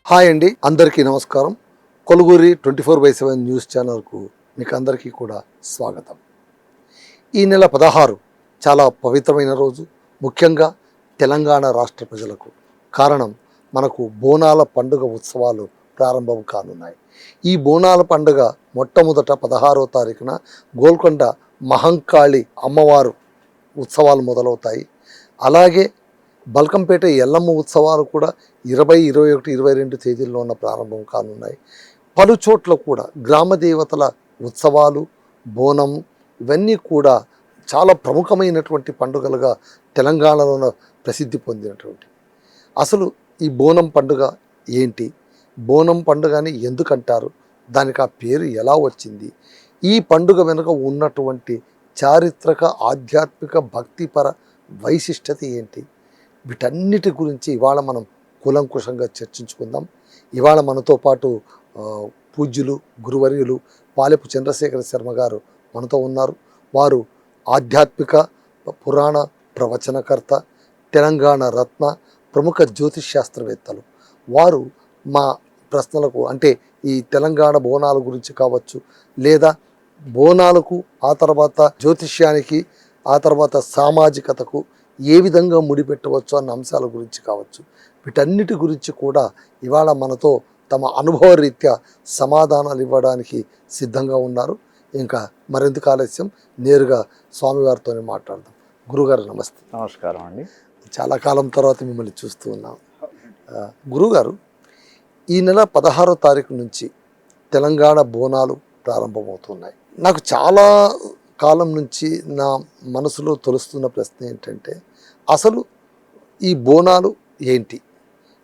Hi అండి, అందరికీ నమస్కారం. కొలుగురి 24/7 న్యూస్ ఛానల్కు మీకు అందరికీ కూడా స్వాగతం. ఈ నెల 16 చాలా పవిత్రమైన రోజు, ముఖ్యంగా తెలంగాణ రాష్ట్ర ప్రజలకు. కారణం, మనకు బోనాల పండుగ ఉత్సవాలు ప్రారంభం కానున్నాయి. ఈ బోనాల పండుగ మొట్టమొదట 16వ తారీఖున గోల్కొండ మహంకాళి అమ్మవారు ఉత్సవాలు మొదలవుతాయి. అలాగే బల్కంపేట ఎల్లమ్మ ఉత్సవాలు కూడా 20, 21, 22 తేదీల్లోన ప్రారంభం కానున్నాయి. పలు చోట్ల కూడా గ్రామ దేవతల ఉత్సవాలు, బోనం ఇవన్నీ కూడా చాలా ప్రముఖమైనటువంటి పండుగలుగా తెలంగాణలోన ప్రసిద్ధి పొందినటువంటి. అసలు ఈ బోనం పండుగ ఏంటి, బోనం పండుగని ఎందుకంటారు, దానికి ఆ పేరు ఎలా వచ్చింది, ఈ పండుగ వెనుక ఉన్నటువంటి చారిత్రక, ఆధ్యాత్మిక, భక్తిపర వైశిష్టత ఏంటి, వీటన్నిటి గురించి ఇవాళ మనం కూలంకుషంగా చర్చించుకుందాం. ఇవాళ మనతో పాటు పూజ్యులు, గురువర్యులు పాలెపు చంద్రశేఖర శర్మ గారు మనతో ఉన్నారు. వారు ఆధ్యాత్మిక, పురాణ ప్రవచనకర్త, తెలంగాణ రత్న, ప్రముఖ జ్యోతిష్ శాస్త్రవేత్తలు. వారు మా ప్రశ్నలకు, అంటే ఈ తెలంగాణ బోనాల గురించి కావచ్చు, లేదా బోనాలకు, ఆ తర్వాత జ్యోతిష్యానికి, ఆ తర్వాత సామాజికతకు ఏ విధంగా ముడిపెట్టవచ్చు అన్న అంశాల గురించి కావచ్చు, వీటన్నిటి గురించి కూడా ఇవాళ మనతో తమ అనుభవ రీత్యా సమాధానాలు ఇవ్వడానికి సిద్ధంగా ఉన్నారు. ఇంకా మరింత ఆలస్యం, నేరుగా స్వామివారితోనే మాట్లాడదాం. గురుగారు నమస్తే. నమస్కారం అండి. చాలా కాలం తర్వాత మిమ్మల్ని చూస్తూ ఉన్నాం. గురుగారు, ఈ నెల 16వ తారీఖు నుంచి తెలంగాణ బోనాలు ప్రారంభమవుతున్నాయి. నాకు చాలా కాలం నుంచి నా మనసులో తొలుస్తున్న ప్రశ్న ఏంటంటే, అసలు ఈ బోనాలు ఏంటి,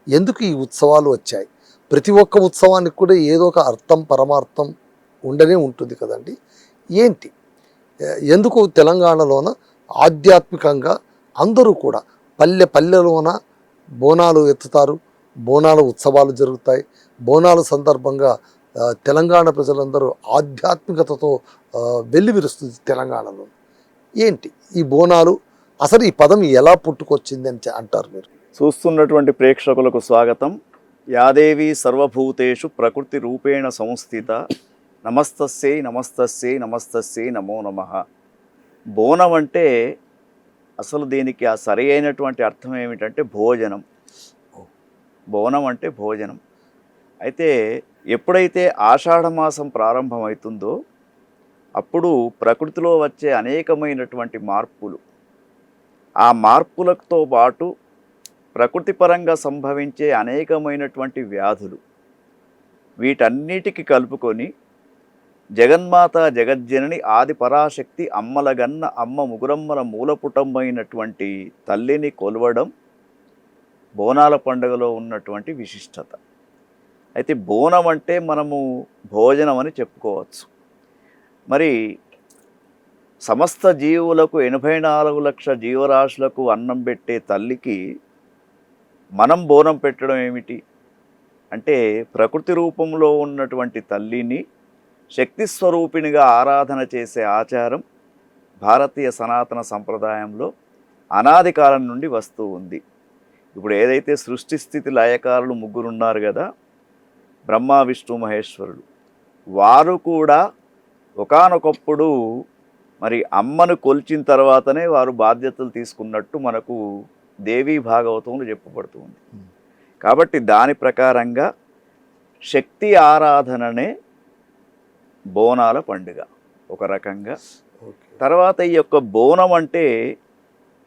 ఎందుకు ఈ ఉత్సవాలు వచ్చాయి? ప్రతి ఒక్క ఉత్సవానికి కూడా ఏదో ఒక అర్థం, పరమార్థం ఉండనే ఉంటుంది కదండి. ఏంటి, ఎందుకు తెలంగాణలోన ఆధ్యాత్మికంగా అందరూ కూడా పల్లె పల్లెలోన బోనాలు ఎత్తుతారు, బోనాల ఉత్సవాలు జరుగుతాయి. బోనాల సందర్భంగా తెలంగాణ ప్రజలందరూ ఆధ్యాత్మికతతో వెల్లివిరుస్తుంది తెలంగాణలో. ఏంటి ఈ బోనాలు, అసలు ఈ పదం ఎలా పుట్టుకొచ్చింది అని అంటారు మీరు? చూస్తున్నటువంటి ప్రేక్షకులకు స్వాగతం. యాదేవి సర్వభూతేషు ప్రకృతి రూపేణ సంస్థిత, నమస్తస్యై నమస్తస్యై నమస్తస్యై నమో నమః. బోనం అంటే అసలు దీనికి ఆ సరి అయినటువంటి అర్థం ఏమిటంటే భోజనం. బోనం అంటే భోజనం. అయితే ఎప్పుడైతే ఆషాఢమాసం ప్రారంభమవుతుందో అప్పుడు ప్రకృతిలో వచ్చే అనేకమైనటువంటి మార్పులు, ఆ మార్పులతో పాటు ప్రకృతి పరంగా సంభవించే అనేకమైనటువంటి వ్యాధులు, వీటన్నిటికి కలుపుకొని జగన్మాత జగజ్జనని ఆది పరాశక్తి అమ్మలగన్న అమ్మ ముగురమ్మల మూలపుటమైనటువంటి తల్లిని కొలవడం బోనాల పండుగలో ఉన్నటువంటి విశిష్టత. అయితే బోనం అంటే మనము భోజనం అని చెప్పుకోవచ్చు. మరి సమస్త జీవులకు 84 లక్షల జీవరాశులకు అన్నం పెట్టే తల్లికి మనం బోనం పెట్టడం ఏమిటి అంటే, ప్రకృతి రూపంలో ఉన్నటువంటి తల్లిని శక్తి స్వరూపిణిగా ఆరాధన చేసే ఆచారం భారతీయ సనాతన సంప్రదాయంలో అనాది కాలం నుండి వస్తూ ఉంది. ఇప్పుడు ఏదైతే సృష్టి స్థితి లయకారులు ముగ్గురు ఉన్నారు కదా, బ్రహ్మ విష్ణు మహేశ్వరుడు, వారు కూడా ఒకానొకప్పుడు మరి అమ్మను కొల్చిన తర్వాతనే వారు బాధ్యతలు తీసుకున్నట్టు మనకు దేవీ భాగవతంలో చెప్పబడుతుంది. కాబట్టి దాని ప్రకారంగా శక్తి ఆరాధననే బోనాల పండుగ ఒక రకంగా. తర్వాత ఈ యొక్క బోనం అంటే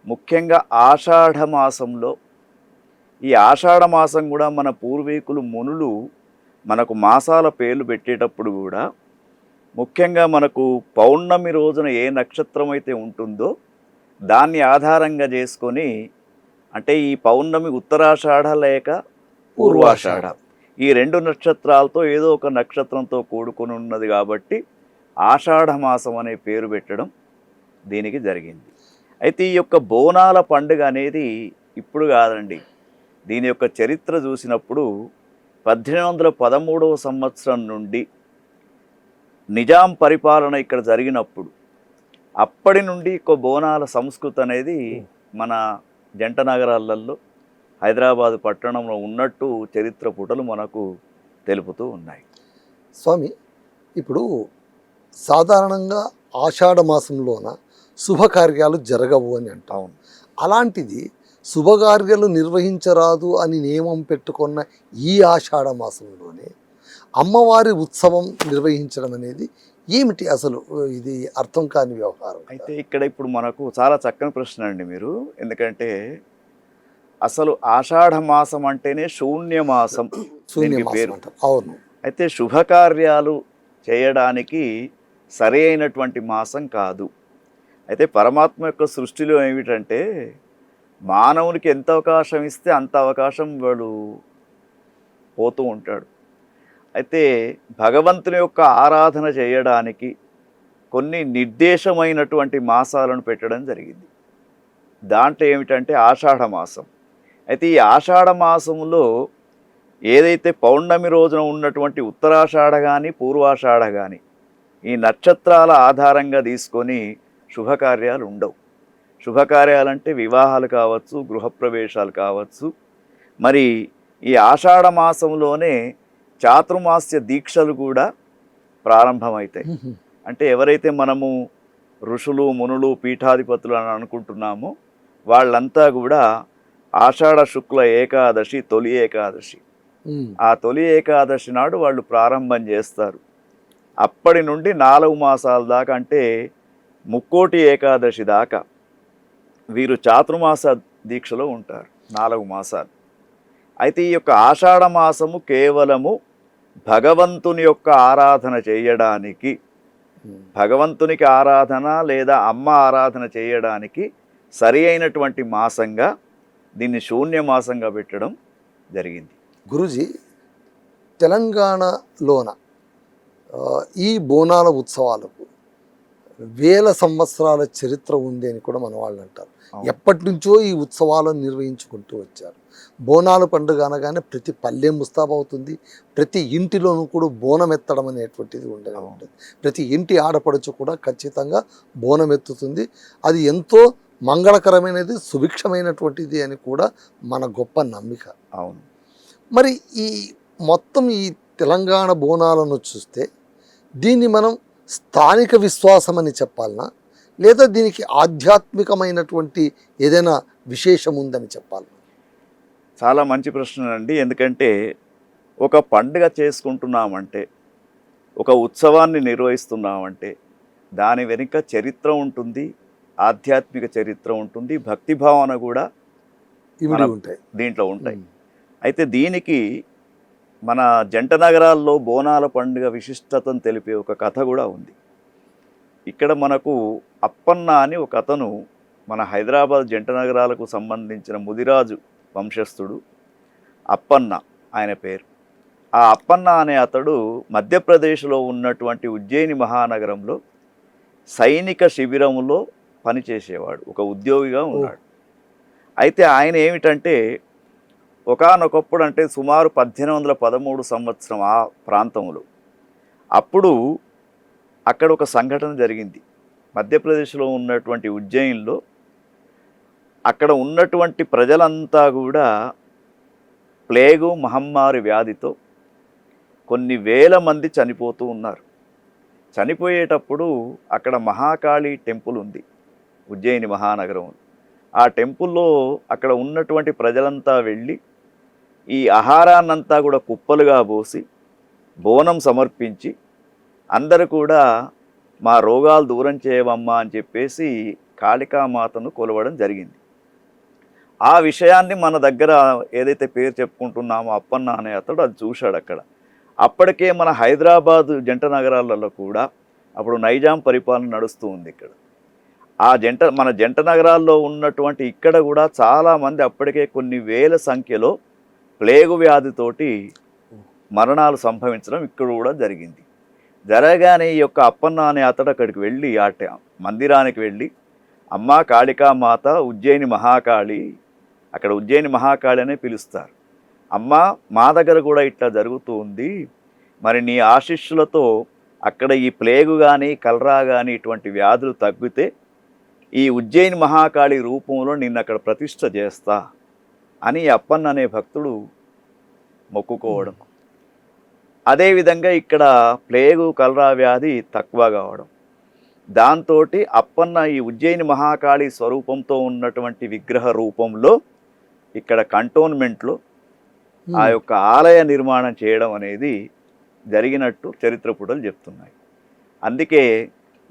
ముఖ్యంగా ఆషాఢ మాసంలో, ఈ ఆషాఢ మాసం కూడా మన పూర్వీకులు మునులు మనకు మాసాల పేర్లు పెట్టేటప్పుడు కూడా ముఖ్యంగా మనకు పౌర్ణమి రోజున ఏ నక్షత్రం అయితే ఉంటుందో దాన్ని ఆధారంగా చేసుకొని, అంటే ఈ పౌర్ణమి ఉత్తరాషాఢ లేక పూర్వాషాఢ, ఈ రెండు నక్షత్రాలతో ఏదో ఒక నక్షత్రంతో కూడుకొని ఉన్నది కాబట్టి ఆషాఢ మాసం అనే పేరు పెట్టడం దీనికి జరిగింది. అయితే ఈ యొక్క బోనాల పండుగ అనేది ఇప్పుడు కాదండి. దీని యొక్క చరిత్ర చూసినప్పుడు 1813వ సంవత్సరం నుండి నిజాం పరిపాలన ఇక్కడ జరిగినప్పుడు అప్పటి నుండి బోనాల సంస్కృతి అనేది మన జంట నగరాలలో హైదరాబాదు పట్టణంలో ఉన్నట్టు చరిత్ర పుటలు మనకు తెలుపుతూ ఉన్నాయి. స్వామి, ఇప్పుడు సాధారణంగా ఆషాఢ మాసంలోన శుభకార్యాలు జరగవు అని అంటాం. అవును. అలాంటిది శుభకార్యాలు నిర్వహించరాదు అని నియమం పెట్టుకున్న ఈ ఆషాఢ మాసంలోనే అమ్మవారి ఉత్సవం నిర్వహించడం అనేది ఏమిటి అసలు? ఇది అర్థం కాని వ్యవహారం. అయితే ఇక్కడ ఇప్పుడు మనకు చాలా చక్కని ప్రశ్న అండి మీరు. ఎందుకంటే అసలు ఆషాఢ మాసం అంటేనే శూన్య మాసం దీనికి పేరు. అంటారు. అవును. అయితే శుభకార్యాలు చేయడానికి సరి అయినటువంటి మాసం కాదు. అయితే పరమాత్మ యొక్క సృష్టిలో ఏమిటంటే మానవునికి ఎంత అవకాశం ఇస్తే అంత అవకాశం వాడు పోతూ ఉంటాడు. అయితే భగవంతుని యొక్క ఆరాధన చేయడానికి కొన్ని నిర్దేశమైనటువంటి మాసాలను పెట్టడం జరిగింది. దాంట్లో ఏమిటంటే ఆషాఢ మాసం. అయితే ఈ ఆషాఢ మాసంలో ఏదైతే పౌర్ణమి రోజున ఉన్నటువంటి ఉత్తరాషాఢ కానీ పూర్వాషాఢ కానీ ఈ నక్షత్రాల ఆధారంగా తీసుకొని శుభకార్యాలు ఉండవు. శుభకార్యాలంటే వివాహాలు కావచ్చు, గృహప్రవేశాలు కావచ్చు. మరి ఈ ఆషాఢ మాసంలోనే చాతుర్మాస్య దీక్షలు కూడా ప్రారంభమవుతాయి. అంటే ఎవరైతే మనము ఋషులు, మునులు, పీఠాధిపతులు అని అనుకుంటున్నామో వాళ్ళంతా కూడా ఆషాఢ శుక్ల ఏకాదశి, తొలి ఏకాదశి, ఆ తొలి ఏకాదశి నాడు వాళ్ళు ప్రారంభం చేస్తారు. అప్పటి నుండి 4 మాసాల దాకా, అంటే ముక్కోటి ఏకాదశి దాకా వీరు చాతుర్మాస దీక్షలో ఉంటారు 4 మాసాలు. అయితే ఈ యొక్క ఆషాఢ మాసము కేవలము భగవంతుని యొక్క ఆరాధన చేయడానికి, భగవంతునికి ఆరాధన లేదా అమ్మ ఆరాధన చేయడానికి సరి అయినటువంటి మాసంగా దీన్ని శూన్య మాసంగా పెట్టడం జరిగింది. గురుజీ, తెలంగాణలోన ఈ బోనాల ఉత్సవాలకు వేల సంవత్సరాల చరిత్ర ఉంది అని కూడా మన వాళ్ళు అంటారు. ఎప్పటి నుంచో ఈ ఉత్సవాలను నిర్వహించుకుంటూ వచ్చారు. బోనాల పండుగ అనగానే ప్రతి పల్లె ముస్తాబవుతుంది. ప్రతి ఇంటిలోనూ కూడా బోనం ఎత్తడం అనేటువంటిది ఉండగా ఉంటుంది. ప్రతి ఇంటి ఆడపడుచు కూడా ఖచ్చితంగా బోనం ఎత్తుతుంది. అది ఎంతో మంగళకరమైనది, సుభిక్షమైనటువంటిది అని కూడా మన గొప్ప నమ్మిక. అవును. మరి ఈ మొత్తం ఈ తెలంగాణ బోనాలను చూస్తే దీన్ని మనం స్థానిక విశ్వాసం అని చెప్పాలనా, లేదా దీనికి ఆధ్యాత్మికమైనటువంటి ఏదైనా విశేషం ఉందని చెప్పాలి? చాలా మంచి ప్రశ్న అండి. ఎందుకంటే ఒక పండుగ చేసుకుంటున్నామంటే, ఒక ఉత్సవాన్ని నిర్వహిస్తున్నామంటే దాని వెనుక చరిత్ర ఉంటుంది, ఆధ్యాత్మిక చరిత్ర ఉంటుంది, భక్తి భావన కూడా దీంట్లో ఉంటాయి. అయితే దీనికి మన జంట నగరాల్లో బోనాల పండుగ విశిష్టతను తెలిపే ఒక కథ కూడా ఉంది. ఇక్కడ మనకు అప్పన్న అని ఒక అతను మన హైదరాబాద్ జంట నగరాలకు సంబంధించిన ముదిరాజు వంశస్థుడు అప్పన్న ఆయన పేరు. ఆ అప్పన్న అనే అతడు మధ్యప్రదేశ్లో ఉన్నటువంటి ఉజ్జయిని మహానగరంలో సైనిక శిబిరంలో పనిచేసేవాడు, ఒక ఉద్యోగిగా ఉన్నాడు. అయితే ఆయన ఏమిటంటే ఒకానొకప్పుడు, అంటే సుమారు 1813 సంవత్సరం ఆ ప్రాంతంలో, అప్పుడు అక్కడ ఒక సంఘటన జరిగింది. మధ్యప్రదేశ్లో ఉన్నటువంటి ఉజ్జయిన్లో అక్కడ ఉన్నటువంటి ప్రజలంతా కూడా ప్లేగు మహమ్మారి వ్యాధితో కొన్ని వేల మంది చనిపోతూ ఉన్నారు. చనిపోయేటప్పుడు అక్కడ మహాకాళి టెంపుల్ ఉంది ఉజ్జయిని మహానగరం. ఆ టెంపుల్లో అక్కడ ఉన్నటువంటి ప్రజలంతా వెళ్ళి ఈ ఆహారాన్నంతా కూడా కుప్పలుగా పోసి బోనం సమర్పించి అందరూ కూడా మా రోగాలు దూరం చేయవమ్మా అని చెప్పేసి కాళికామాతను కొలవడం జరిగింది. ఆ విషయాన్ని మన దగ్గర ఏదైతే పేరు చెప్పుకుంటున్నామో అప్పన్న అనే అతడు అది చూశాడు అక్కడ. అప్పటికే మన హైదరాబాదు జంట నగరాలలో కూడా అప్పుడు నైజాం పరిపాలన నడుస్తూ ఉంది ఇక్కడ. మన జంట నగరాల్లో ఉన్నటువంటి ఇక్కడ కూడా చాలామంది అప్పటికే కొన్ని వేల సంఖ్యలో ప్లేగు వ్యాధితోటి మరణాలు సంభవించడం ఇక్కడ కూడా జరిగింది. జరగానే ఈ యొక్క అప్పన్న అనే అతడు అక్కడికి వెళ్ళి మందిరానికి వెళ్ళి, అమ్మా కాళికామాత, ఉజ్జయిని మహాకాళి, అక్కడ ఉజ్జయిని మహాకాళి అనే పిలుస్తారు, అమ్మా మా దగ్గర కూడా ఇట్లా జరుగుతూ ఉంది, మరి నీ ఆశీస్సులతో అక్కడ ఈ ప్లేగు కానీ కలరా కానీ ఇటువంటి వ్యాధులు తగ్గితే ఈ ఉజ్జయిని మహాకాళి రూపంలో నిన్ను అక్కడ ప్రతిష్ఠ చేస్తా అని అప్పన్న అనే భక్తుడు మొక్కుకోవడం. అదేవిధంగా ఇక్కడ ప్లేగు కలరా వ్యాధి తక్కువ కావడం, దాంతో అప్పన్న ఈ ఉజ్జయిని మహాకాళి స్వరూపంతో ఉన్నటువంటి విగ్రహ రూపంలో ఇక్కడ కంటోన్మెంట్లో ఆ యొక్క ఆలయ నిర్మాణం చేయడం అనేది జరిగినట్టు చరిత్ర పుటలు చెప్తున్నాయి. అందుకే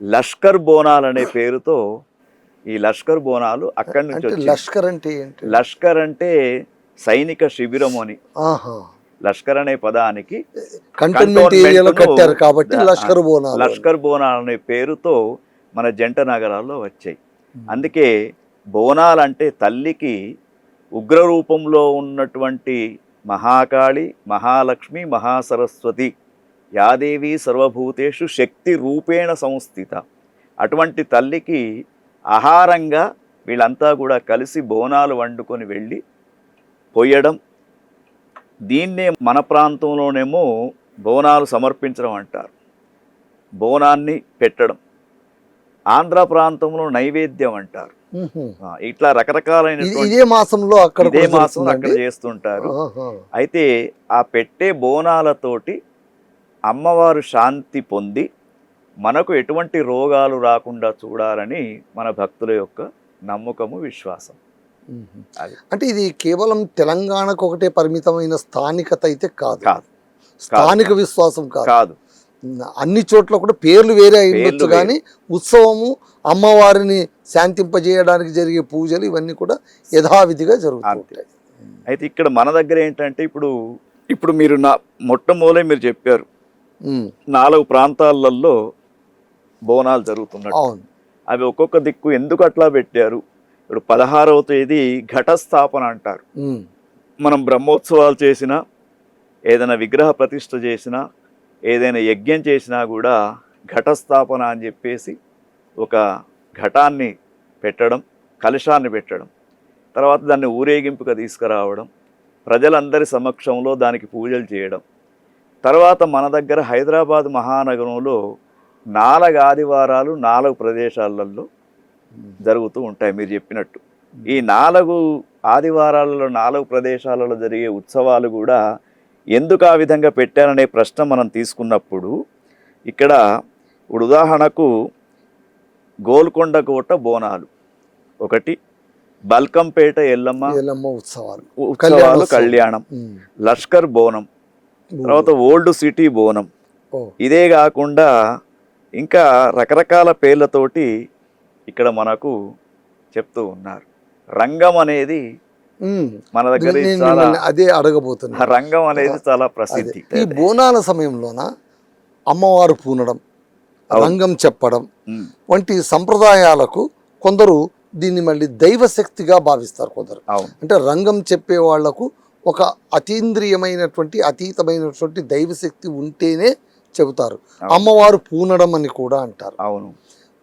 లష్కర్ బోనాలు అనే పేరుతో ఈ లష్కర్ బోనాలు అక్కడి నుంచి వచ్చాయి. లష్కర్ అంటే ఏంటి? లష్కర్ అంటే సైనిక శిబిరం అని. లష్కర్ అనే పదానికి కంటోన్మెంట్ ఏరియాలో కట్టారు కాబట్టి లష్కర్ బోనాలు. లష్కర్ బోనాలు అనే పేరుతో మన జంట నగరాల్లో వచ్చాయి. అందుకే బోనాలంటే తల్లికి ఉగ్ర రూపంలో ఉన్నటువంటి మహాకాళి, మహాలక్ష్మి, మహాసరస్వతి యాదేవి సర్వభూతేషు శక్తి రూపేణ సంస్థిత, అటువంటి తల్లికి ఆహారంగా వీళ్ళంతా కూడా కలిసి బోనాలు వండుకొని వెళ్ళి పోయడం. దీన్నే మన ప్రాంతంలోనేమో బోనాలు సమర్పించడం అంటారు, బోనాన్ని పెట్టడం. ఆంధ్ర ప్రాంతంలో నైవేద్యం అంటారు. ఇట్లా రకరకాలైన ఇదే మాసంలో అక్కడ చేస్తుంటారు. అయితే ఆ పెట్టే బోనాలతోటి అమ్మవారు శాంతి పొంది మనకు ఎటువంటి రోగాలు రాకుండా చూడాలని మన భక్తుల యొక్క నమ్మకము, విశ్వాసం. అంటే ఇది కేవలం తెలంగాణకు ఒకటే పరిమితమైన స్థానికత అయితే కాదు, స్థానిక విశ్వాసం కాదు. అన్ని చోట్ల కూడా పేర్లు వేరే అయ్యొచ్చు, కానీ ఉత్సవము, అమ్మవారిని శాంతింపజేయడానికి జరిగే పూజలు ఇవన్నీ కూడా యథావిధిగా జరుగుతుంటాయి. అయితే ఇక్కడ మన దగ్గర ఏంటంటే ఇప్పుడు మీరు మొట్టమొదలే మీరు చెప్పారు 4 ప్రాంతాలలో బోనాలు జరుగుతున్నాయి. అవి ఒక్కొక్క దిక్కు ఎందుకు అట్లా పెట్టారు? ఇప్పుడు 16వ తేదీ ఘటస్థాపన అంటారు. మనం బ్రహ్మోత్సవాలు చేసినా, ఏదైనా విగ్రహ ప్రతిష్ఠ చేసినా, ఏదైనా యజ్ఞం చేసినా కూడా ఘటస్థాపన అని చెప్పేసి ఒక ఘటాన్ని పెట్టడం, కలశాన్ని పెట్టడం, తర్వాత దాన్ని ఊరేగింపుగా తీసుకురావడం, ప్రజలందరి సమక్షంలో దానికి పూజలు చేయడం. తర్వాత మన దగ్గర హైదరాబాద్ మహానగరంలో 4 ఆదివారాలు 4 ప్రదేశాలలో జరుగుతూ ఉంటాయి. మీరు చెప్పినట్టు ఈ 4 ఆదివారాలలో 4 ప్రదేశాలలో జరిగే ఉత్సవాలు కూడా ఎందుకు ఆ విధంగా పెట్టారనే ప్రశ్న మనం తీసుకున్నప్పుడు, ఇక్కడ ఉదాహరణకు గోల్కొండ కోట బోనాలు ఒకటి, బల్కంపేట ఎల్లమ్మ ఉత్సవాలు కళ్యాణం, లష్కర్ బోనం, తర్వాత ఓల్డ్ సిటీ బోనం. ఇదే కాకుండా ఇంకా రకరకాల పేర్లతోటి ఇక్కడ మనకు చెప్తూ ఉన్నారు. రంగం అనేది మన దగ్గర అదే అడగబోతున్నా. రంగం అనేది చాలా ప్రసిద్ధి. ఈ బోనాల సమయంలోన అమ్మవారు పూనడం, రంగం చెప్పడం వంటి సంప్రదాయాలకు కొందరు దీన్ని మళ్ళీ దైవశక్తిగా భావిస్తారు. కొందరు అంటే రంగం చెప్పే వాళ్లకు ఒక అతీంద్రియమైనటువంటి అతీతమైనటువంటి దైవశక్తి ఉంటేనే చెబుతారు. అమ్మవారు పూనడం అని కూడా అంటారు. అవును.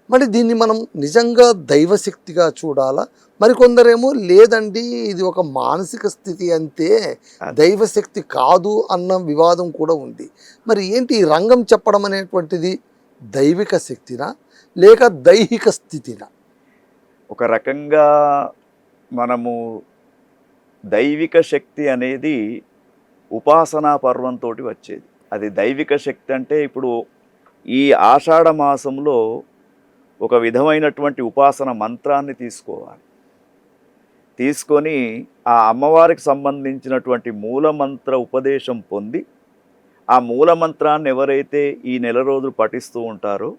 మరి దీన్ని మనం నిజంగా దైవశక్తిగా చూడాలా? మరికొందరేమో లేదండి, ఇది ఒక మానసిక స్థితి అంతే, దైవశక్తి కాదు అన్న వివాదం కూడా ఉంది. మరి ఏంటి ఈ రంగం చెప్పడం అనేటువంటిది దైవిక శక్తినా లేక దైహిక స్థితినా? ఒక రకంగా మనము దైవిక శక్తి అనేది ఉపాసనా పర్వంతో వచ్చేది. అది దైవిక శక్తి అంటే ఇప్పుడు ఈ ఆషాఢ మాసంలో ఒక విధమైనటువంటి ఉపాసన మంత్రాన్ని తీసుకోవాలి. తీసుకొని ఆ అమ్మవారికి సంబంధించినటువంటి మూలమంత్ర ఉపదేశం పొంది ఆ మూలమంత్రాన్ని ఎవరైతే ఈ నెల రోజులు పఠిస్తూ ఉంటారో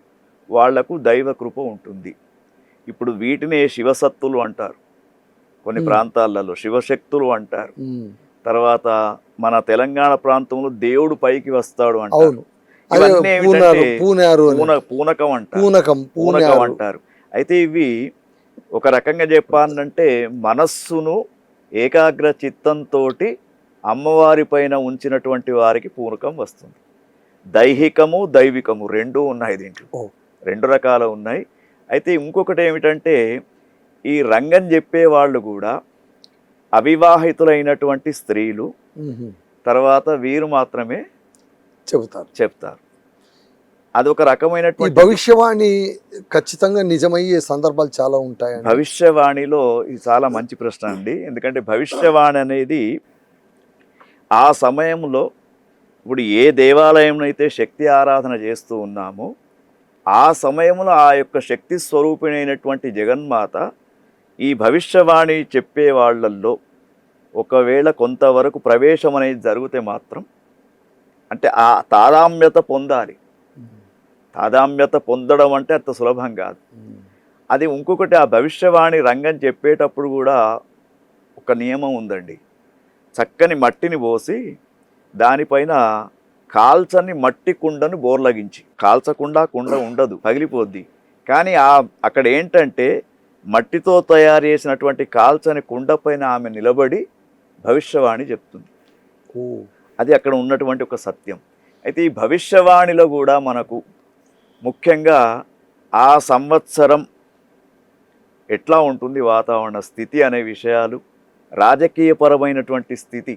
వాళ్లకు దైవ కృప ఉంటుంది. ఇప్పుడు వీటినే శివసత్తులు అంటారు, కొన్ని ప్రాంతాలలో శివశక్తులు అంటారు. తర్వాత మన తెలంగాణ ప్రాంతంలో దేవుడు పైకి వస్తాడు అంటారు. పూనకం అంటారు. అయితే ఇవి ఒక రకంగా చెప్పాలంటే మనస్సును ఏకాగ్ర చిత్తంతో అమ్మవారి పైన ఉంచినటువంటి వారికి పూనకం వస్తుంది. దైహికము దైవికము రెండూ ఉన్నాయి దీంట్లో, 2 రకాలు ఉన్నాయి. అయితే ఇంకొకటి ఏమిటంటే ఈ రంగం చెప్పే వాళ్ళు కూడా అవివాహితులైనటువంటి స్త్రీలు, తర్వాత వీరు మాత్రమే చెప్తారు. అదొక ఈ రకమైనటువంటి భవిష్యవాణి ఖచ్చితంగా నిజమయ్యే సందర్భాలు చాలా ఉంటాయండి. భవిష్యవాణిలో ఇది చాలా మంచి ప్రశ్న అండి. ఎందుకంటే భవిష్యవాణి అనేది ఆ సమయంలో ఇప్పుడు ఏ దేవాలయంలో అయితే శక్తి ఆరాధన చేస్తూ ఉన్నామో ఆ సమయంలో ఆ యొక్క శక్తి స్వరూపిణైనటువంటి జగన్మాత ఈ భవిష్యవాణి చెప్పే వాళ్ళల్లో ఒకవేళ కొంతవరకు ప్రవేశం అనేది జరిగితే మాత్రం అంటే ఆ తాదామ్యత పొందాలి. తాదామ్యత పొందడం అంటే అంత సులభం కాదు. అది ఇంకొకటి, ఆ భవిష్యవాణి రంగం చెప్పేటప్పుడు కూడా ఒక నియమం ఉందండి. చక్కని మట్టిని పోసి దానిపైన కాల్చని మట్టి కుండను బోర్లగించి, కాల్చకుండా కుండ ఉండదు, పగిలిపోద్ది. కానీ అక్కడ ఏంటంటే మట్టితో తయారు చేసినటువంటి కాల్చని కుండ పైన ఆమె నిలబడి భవిష్యవాణి చెప్తుంది. అది అక్కడ ఉన్నటువంటి ఒక సత్యం. అయితే ఈ భవిష్యవాణిలో కూడా మనకు ముఖ్యంగా ఆ సంవత్సరం ఎట్లా ఉంటుంది వాతావరణ స్థితి అనే విషయాలు, రాజకీయపరమైనటువంటి స్థితి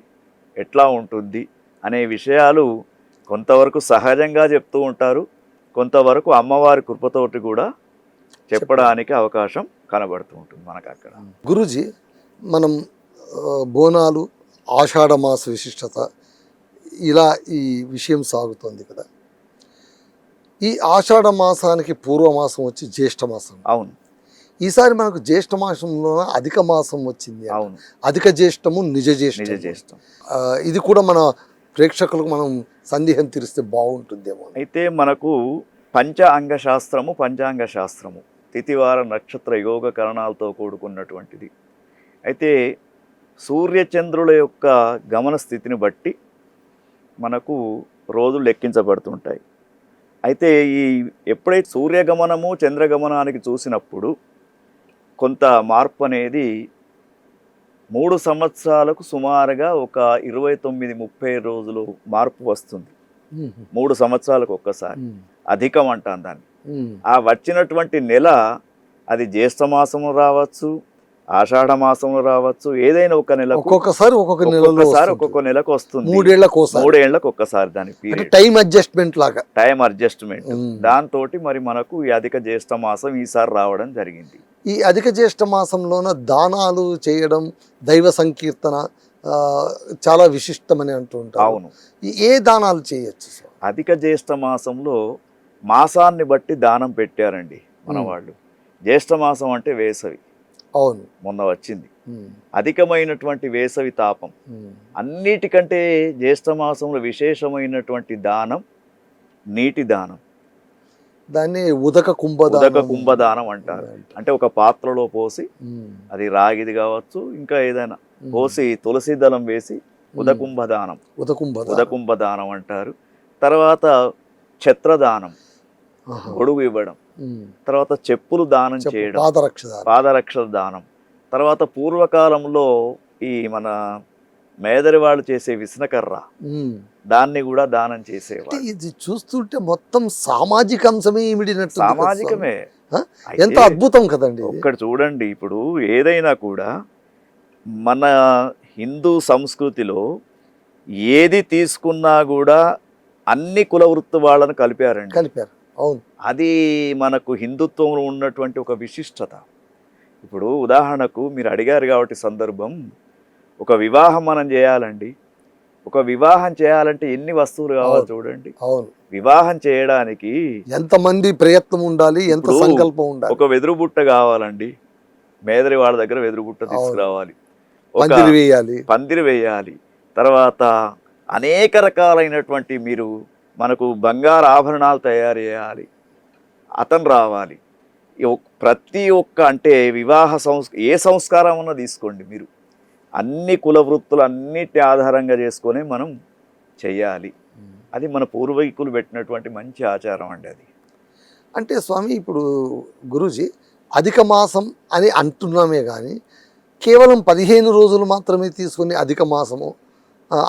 ఎట్లా ఉంటుంది అనే విషయాలు కొంతవరకు సహజంగా చెప్తూ ఉంటారు, కొంతవరకు అమ్మవారి కృపతోటి కూడా చెప్పడానికి అవకాశం కనబడుతూ ఉంటుంది మనకు అక్కడ. గురూజీ, మనం బోనాలు, ఆషాఢ మాస విశిష్టత, ఇలా ఈ విషయం సాగుతోంది కదా. ఈ ఆషాఢ మాసానికి పూర్వమాసం వచ్చి జ్యేష్ఠ మాసం. అవును. ఈసారి మనకు జ్యేష్ఠ మాసంలో అధిక మాసం వచ్చింది. అవును. అధిక జ్యేష్టము నిజ జ్యేష్టం. ఇది కూడా మన ప్రేక్షకులకు మనం సందేహం తీరిస్తే బాగుంటుందేమో. అయితే మనకు పంచాంగ శాస్త్రము తిథివార నక్షత్ర యోగ కరణాలతో కూడుకున్నటువంటిది. అయితే సూర్యచంద్రుల యొక్క గమన స్థితిని బట్టి మనకు రోజులు లెక్కించబడుతుంటాయి. అయితే ఎప్పుడైతే సూర్యగమనము చంద్రగమనానికి చూసినప్పుడు కొంత మార్పు అనేది 3 సంవత్సరాలకు సుమారుగా ఒక 29-30 రోజులు మార్పు వస్తుంది. 3 సంవత్సరాలకు ఒక్కసారి అధికం అంటాను దాన్ని. ఆ వచ్చినటువంటి నెల అది జ్యేష్ఠ మాసము రావచ్చు, ఆషాఢ మాసంలో రావచ్చు, ఏదైనా ఒక నెల, ఒక్కొక్కసారి ఒక్కొక్క నెలకు వస్తుంది. 3 ఏళ్లకు ఒక్కసారి దాని పీరియడ్, టైం అడ్జస్ట్మెంట్. దాంతో మరి మనకు ఈ అధిక జ్యేష్ఠ మాసం ఈసారి రావడం జరిగింది. ఈ అధిక జ్యేష్ఠ మాసంలోన దానాలు చేయడం, దైవ సంకీర్తన చాలా విశిష్టమని అంటూ ఉంటారు. అవును. ఏ దానాలు చేయొచ్చు? అధిక జ్యేష్ఠ మాసంలో మాసాన్ని బట్టి దానం పెట్టారండి మన వాళ్ళు. జ్యేష్ఠ మాసం అంటే వేసవి. అవును, మొన్న వచ్చింది అధికమైనటువంటి వేసవి తాపం. అన్నిటికంటే జ్యేష్ఠ మాసంలో విశేషమైనటువంటి దానం నీటి దానం. దాన్ని ఉదక కుంభదానం అంటారు. అంటే ఒక పాత్రలో పోసి, అది రాగిది కావచ్చు ఇంకా ఏదైనా, పోసి తులసి దళం వేసి ఉదకుంభదానం అంటారు. తర్వాత ఛత్రదానం, గొడుగు ఇవ్వడం. తర్వాత చెప్పులు దానం చేయడం, పాదరక్ష దానం. తర్వాత పూర్వకాలంలో ఈ మన మేదరి వాళ్ళు చేసే విసనకర్ర, దాన్ని కూడా దానం చేసేవారు. ఇది చూస్తుంటే మొత్తం సామాజిక అంశమే ఇమిడినట్టు. సామాజికమే. ఎంత అద్భుతం కదండి. ఒక్కటి చూడండి, ఇప్పుడు ఏదైనా కూడా మన హిందూ సంస్కృతిలో ఏది తీసుకున్నా కూడా అన్ని కుల వృత్తి వాళ్ళని కలిపారు. అవును, అది మనకు హిందుత్వంలో ఉన్నటువంటి ఒక విశిష్టత. ఇప్పుడు ఉదాహరణకు మీరు అడిగారు కాబట్టి సందర్భం, ఒక వివాహం మనం చేయాలండి. ఒక వివాహం చేయాలంటే ఎన్ని వస్తువులు కావాలి చూడండి. అవును, వివాహం చేయడానికి ఎంతమంది ప్రయత్నం ఉండాలి, ఎంత సంకల్పం ఉండాలి. ఒక వెదురు బుట్ట కావాలండి. మేదరి వాళ్ళ దగ్గర వెదురు బుట్ట తీసుకురావాలి, పందిరి వేయాలి. తర్వాత అనేక రకాలైనటువంటి మీరు మనకు బంగారు ఆభరణాలు తయారు చేయాలి, అతను రావాలి. ప్రతి ఒక్క అంటే వివాహ ఏ సంస్కారం అన్నా తీసుకోండి మీరు, అన్ని కుల వృత్తులు అన్నిటి ఆధారంగా చేసుకొని మనం చెయ్యాలి. అది మన పూర్వీకులు పెట్టినటువంటి మంచి ఆచారం అండి అది. అంటే స్వామి, ఇప్పుడు గురూజీ అధిక మాసం అని అంటున్నామే కానీ కేవలం 15 రోజులు మాత్రమే తీసుకుని అధిక మాసము,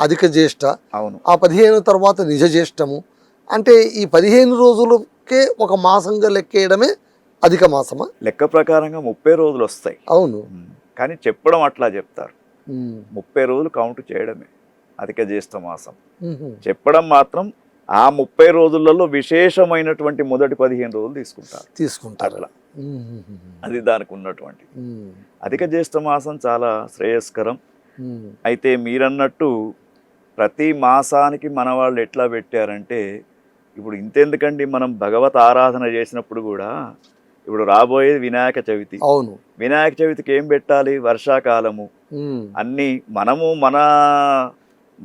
అధిక జ్యేష్ఠ. అవును. ఆ 15 తర్వాత నిజ జ్యేష్టము. అంటే ఈ 15 రోజులకే ఒక మాసంగా లెక్కేయడమే అధిక మాసమా? లెక్క ప్రకారంగా 30 రోజులు వస్తాయి. అవును, కానీ చెప్పడం అట్లా చెప్తారు. 30 రోజులు కౌంట్ చేయడమే అధిక జ్యేష్ఠ మాసం. చెప్పడం మాత్రం ఆ 30 రోజులలో విశేషమైనటువంటి మొదటి 15 రోజులు తీసుకుంటారు అట్లా ఉమ్, అది దానికి ఉన్నటువంటి ఉమ్, అధిక జ్యేష్ఠ మాసం చాలా శ్రేయస్కరం. ఉమ్, అయితే మీరన్నట్టు ప్రతి మాసానికి మన వాళ్ళు ఎట్లా పెట్టారంటే, ఇప్పుడు ఇంతెందుకండి, మనం భగవత్ ఆరాధన చేసినప్పుడు కూడా ఇప్పుడు రాబోయేది వినాయక చవితి. అవును. వినాయక చవితికి ఏం పెట్టాలి? వర్షాకాలము. ఉమ్, అన్నీ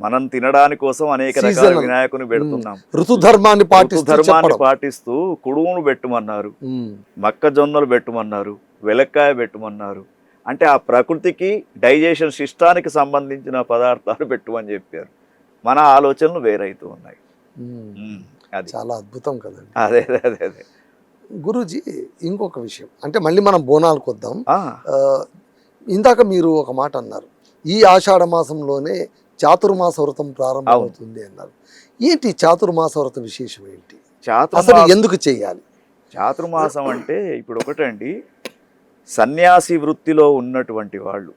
మనం తినడానికి కోసం అనేక రకాల Seasonal. వినాయకుని పెడుతున్నాం. ధర్మాన్ని ధర్మాన్ని పాటిస్తూ కుడుమును పెట్టమన్నారు, మొక్కజొన్నలు పెట్టమన్నారు, వెలక్కాయ పెట్టమన్నారు. అంటే ఆ ప్రకృతికి డైజెషన్ సిస్టానికి సంబంధించిన పదార్థాలు పెట్టమని చెప్పారు. మన ఆలోచనలు వేరైతూ ఉన్నాయి. అది చాలా అద్భుతం కదండి. అదే అదే అదే గురూజీ, ఇంకొక విషయం అంటే మళ్ళీ మనం బోనాలకు వద్దాం. ఆ, ఇందాక మీరు ఒక మాట అన్నారు, ఈ ఆషాఢ మాసంలోనే చాతుర్మాస వ్రతం ప్రారంభమవుతుంది అన్నారు. ఏంటి చాతుర్మాస వ్రత విశేషం ఏంటి? అసలు ఎందుకు చేయాలి? చాతుర్మాసం అంటే ఇప్పుడు ఒకటండి, సన్యాసి వృత్తిలో ఉన్నటువంటి వాళ్ళు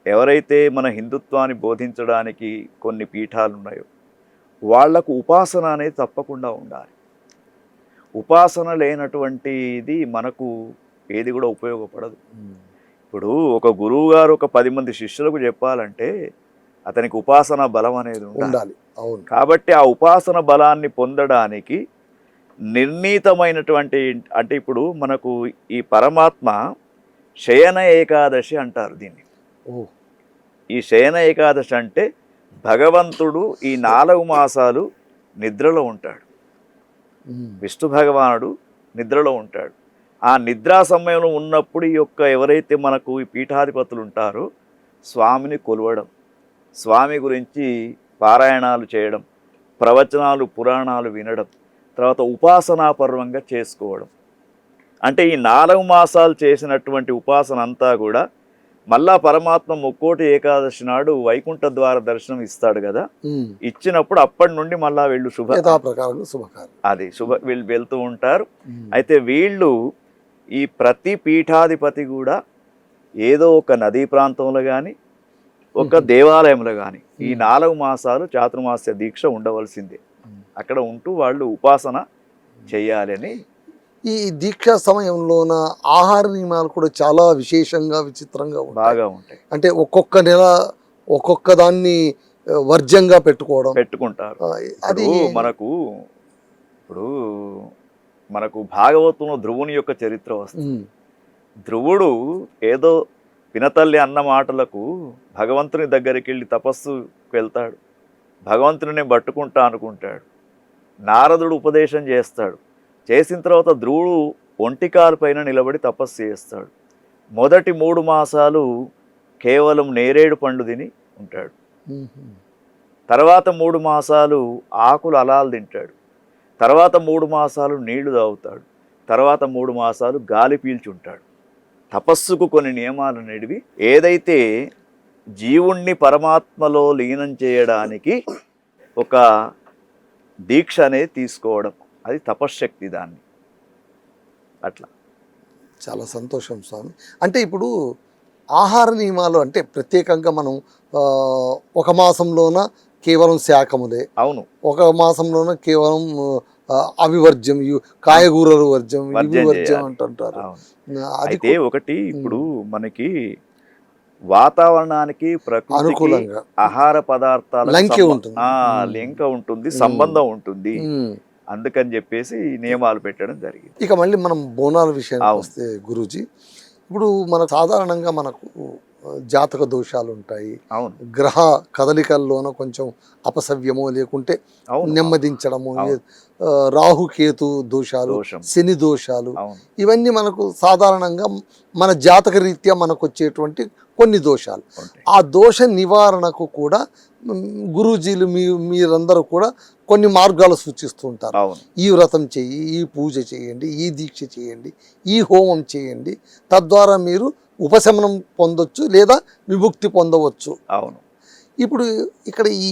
ఎవరైతే మన హిందుత్వాన్ని బోధించడానికి కొన్ని పీఠాలు ఉన్నాయో వాళ్లకు ఉపాసన అనేది తప్పకుండా ఉండాలి. ఉపాసన లేనటువంటిది మనకు ఏది కూడా ఉపయోగపడదు. ఇప్పుడు ఒక గురువు గారు ఒక 10 మంది శిష్యులకు చెప్పాలంటే అతనికి ఉపాసన బలం అనేది ఉండాలి. అవును. కాబట్టి ఆ ఉపాసన బలాన్ని పొందడానికి నిర్ణీతమైనటువంటి, అంటే ఇప్పుడు మనకు ఈ పరమాత్మ శయన ఏకాదశి అంటారు దీన్ని. ఈ శయన ఏకాదశి అంటే భగవంతుడు ఈ 4 మాసాలు నిద్రలో ఉంటాడు. విష్ణు భగవానుడు నిద్రలో ఉంటాడు. ఆ నిద్రా సమయంలో ఉన్నప్పుడు ఈ యొక్క ఎవరైతే మనకు ఈ పీఠాధిపతులు ఉంటారో స్వామిని కొలవడం, స్వామి గురించి పారాయణాలు చేయడం, ప్రవచనాలు పురాణాలు వినడం, తర్వాత ఉపాసనాపర్వంగా చేసుకోవడం. అంటే ఈ 4 మాసాలు చేసినటువంటి ఉపాసన అంతా కూడా మళ్ళా పరమాత్మ ముక్కోటి ఏకాదశి నాడు వైకుంఠ ద్వార దర్శనం ఇస్తాడు కదా, ఇచ్చినప్పుడు అప్పటి నుండి మళ్ళా వీళ్ళు వీళ్ళు వెళ్తూ ఉంటారు. అయితే వీళ్ళు ఈ ప్రతి పీఠాధిపతి కూడా ఏదో ఒక నదీ ప్రాంతంలో కానీ ఒక దేవాలయంలో కానీ ఈ 4 మాసాలు చాతుర్మాస్య దీక్ష ఉండవలసిందే. అక్కడ ఉంటూ వాళ్ళు ఉపాసన చెయ్యాలి అని. ఈ దీక్షా సమయంలోన ఆహార నియమాలు కూడా చాలా విశేషంగా విచిత్రంగా బాగా ఉంటాయి. అంటే ఒక్కొక్క నెల ఒక్కొక్క దాన్ని వర్జ్యంగా పెట్టుకుంటారు. అది మనకు భాగవతంలో ధ్రువుని యొక్క చరిత్ర వస్తుంది. ధ్రువుడు ఏదో పినతల్లి అన్న మాటలకు భగవంతుని దగ్గరికి వెళ్ళి తపస్సుకు వెళ్తాడు. భగవంతుని పట్టుకుంటా అనుకుంటాడు. నారదుడు ఉపదేశం చేస్తాడు. చేసిన తర్వాత ధ్రువుడు ఒంటికాలు పైన నిలబడి తపస్సు చేస్తాడు. మొదటి 3 మాసాలు కేవలం నేరేడు పండు తిని ఉంటాడు. తర్వాత 3 మాసాలు ఆకులు అలాలు తింటాడు. తర్వాత 3 మాసాలు నీళ్లు తాగుతాడు. తర్వాత 3 మాసాలు గాలి పీల్చి ఉంటాడు. తపస్సుకు కొన్ని నియమాలు అనేవి, ఏదైతే జీవుణ్ణి పరమాత్మలో లీనం చేయడానికి ఒక దీక్ష అనేది తీసుకోవడం, అది తపశ్శక్తి. దాన్ని అట్లా. చాలా సంతోషం స్వామి. అంటే ఇప్పుడు ఆహార నియమాలు అంటే ప్రత్యేకంగా మనం ఒక మాసంలోన కేవలం శాఖములే, అవును, ఒక మాసంలోన కేవలం అవివర్జ్యం, కాయగూరలు వర్జ్యం అంటుంటారు. అయితే ఒకటి, ఇప్పుడు మనకి వాతావరణానికి అనుకూలంగా ఆహార పదార్థాలు లింక ఉంటుంది, సంబంధం ఉంటుంది. అందుకని చెప్పేసి నియమాలు పెట్టడం జరిగింది. ఇక మళ్ళీ మనం బోనాల విషయానికి వస్తే గురూజీ, ఇప్పుడు మనకు సాధారణంగా మనకు జాతక దోషాలు ఉంటాయి. అవును. గ్రహ కదలికల్లోనూ కొంచెం అపసవ్యము లేకుంటే నెమ్మదించడము, రాహుకేతు దోషాలు, శని దోషాలు, ఇవన్నీ మనకు సాధారణంగా మన జాతక రీత్యా మనకు వచ్చేటువంటి కొన్ని దోషాలు. ఆ దోష నివారణకు కూడా గురూజీలు మీరందరూ కూడా కొన్ని మార్గాలు సూచిస్తూ ఉంటారు. ఈ వ్రతం చెయ్యి, ఈ పూజ చేయండి, ఈ దీక్ష చేయండి, ఈ హోమం చేయండి, తద్వారా మీరు ఉపశమనం పొందొచ్చు లేదా విముక్తి పొందవచ్చు. అవును. ఇప్పుడు ఇక్కడ ఈ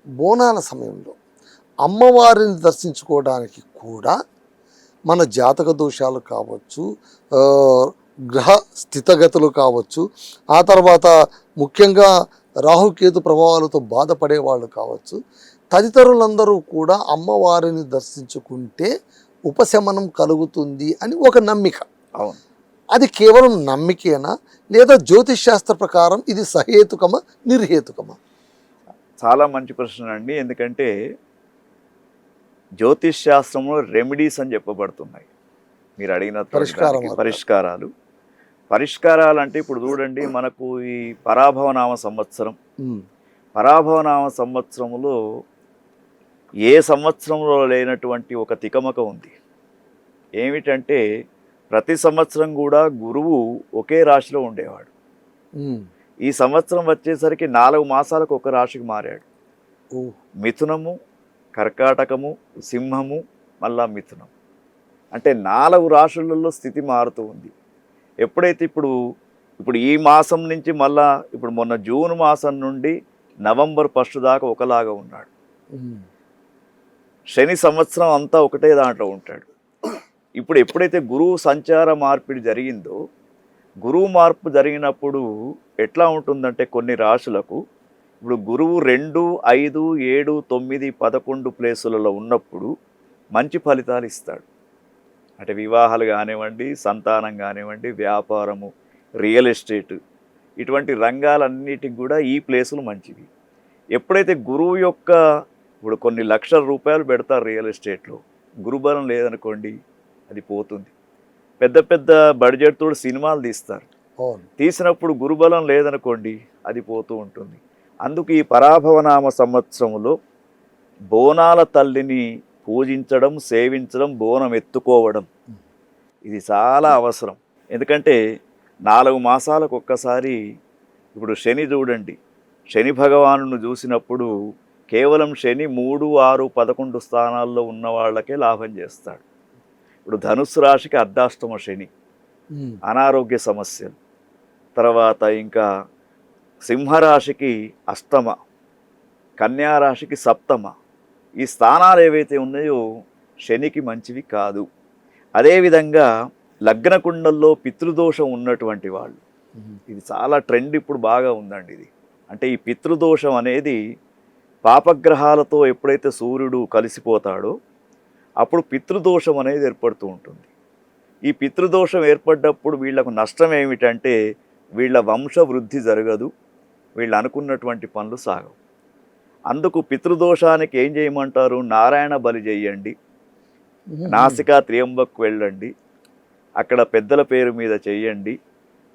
బోనాల సమయంలో అమ్మవారిని దర్శించుకోవడానికి కూడా మన జాతక దోషాలు కావచ్చు, గ్రహ స్థితగతులు కావచ్చు, ఆ తర్వాత ముఖ్యంగా రాహుకేతు ప్రభావాలతో బాధపడే వాళ్ళు కావచ్చు, తదితరులందరూ కూడా అమ్మవారిని దర్శించుకుంటే ఉపశమనం కలుగుతుంది అని ఒక నమ్మిక. అవును. అది కేవలం నమ్మికేనా, లేదా జ్యోతిష్ శాస్త్ర ప్రకారం ఇది సహేతుకమా, నిర్హేతుకమా? చాలా మంచి ప్రశ్న అండి. ఎందుకంటే జ్యోతిష్ శాస్త్రంలో రెమెడీస్ అని చెప్పబడుతున్నాయి. మీరు అడిగిన పరిష్కారాలు. పరిష్కారాలు అంటే ఇప్పుడు చూడండి, మనకు ఈ పరాభవనామ సంవత్సరం, పరాభవనామ సంవత్సరంలో ఏ సంవత్సరంలో లేనటువంటి ఒక తికమక ఉంది. ఏమిటంటే ప్రతి సంవత్సరం కూడా గురువు ఒకే రాశిలో ఉండేవాడు. ఈ సంవత్సరం వచ్చేసరికి 4 మాసాలకు ఒక రాశికి మారాడు. మిథునము, కర్కాటకము, సింహము, మళ్ళా మిథునం. అంటే 4 రాశులలో స్థితి మారుతూ ఉంది. ఎప్పుడైతే ఇప్పుడు ఈ మాసం నుంచి మళ్ళా ఇప్పుడు మొన్న జూన్ మాసం నుండి నవంబర్ 1 దాకా ఒకలాగా ఉన్నాడు. శని సంవత్సరం అంతా ఒకటే దాంట్లో ఉంటాడు. ఇప్పుడు ఎప్పుడైతే గురువు సంచార మార్పిడి జరిగిందో, గురువు మార్పు జరిగినప్పుడు ఎట్లా ఉంటుందంటే కొన్ని రాశులకు ఇప్పుడు గురువు 2, 5, 7, 9, 11 ప్లేసులలో ఉన్నప్పుడు మంచి ఫలితాలు ఇస్తాడు. అంటే వివాహాలు కానివ్వండి, సంతానం కానివ్వండి, వ్యాపారము, రియల్ ఎస్టేట్, ఇటువంటి రంగాలన్నిటికి కూడా ఈ ప్లేసులు మంచివి. ఎప్పుడైతే గురువు యొక్క ఇప్పుడు కొన్ని లక్షల రూపాయలు పెడతారు రియల్ ఎస్టేట్లో, గురుబలం లేదనుకోండి అది పోతుంది. పెద్ద పెద్ద బడ్జెట్తో సినిమాలు తీస్తారు, తీసినప్పుడు గురుబలం లేదనుకోండి అది పోతూ ఉంటుంది. అందుకు ఈ పరాభవనామ సంవత్సరంలో బోనాల తల్లిని పూజించడం, సేవించడం, బోనం ఎత్తుకోవడం ఇది చాలా అవసరం. ఎందుకంటే 4 మాసాలకు ఒక్కసారి ఇప్పుడు శని చూడండి, శని భగవానును చూసినప్పుడు కేవలం శని 3, 6, 11 స్థానాల్లో ఉన్న వాళ్ళకే లాభం చేస్తాడు. ఇప్పుడు ధనుస్సు రాశికి అర్ధాష్టమ శని, అనారోగ్య సమస్యలు. తర్వాత ఇంకా సింహరాశికి అష్టమ, కన్యారాశికి సప్తమ. ఈ స్థానాలు ఏవైతే ఉన్నాయో శనికి మంచివి కాదు. అదేవిధంగా లగ్నకుండల్లో పితృదోషం ఉన్నటువంటి వాళ్ళు, ఇది చాలా ట్రెండ్ ఇప్పుడు బాగా ఉందండి ఇది. అంటే ఈ పితృదోషం అనేది పాపగ్రహాలతో ఎప్పుడైతే సూర్యుడు కలిసిపోతాడో అప్పుడు పితృదోషం అనేది ఏర్పడుతూ ఉంటుంది. ఈ పితృదోషం ఏర్పడ్డప్పుడు వీళ్లకు నష్టం ఏమిటంటే వీళ్ళ వంశ వృద్ధి జరగదు, వీళ్ళు అనుకున్నటువంటి పనులు సాగవు. అందుకు పితృదోషానికి ఏం చేయమంటారు? నారాయణ బలి చేయండి, నాసికా త్రియంబకు వెళ్ళండి, అక్కడ పెద్దల పేరు మీద చెయ్యండి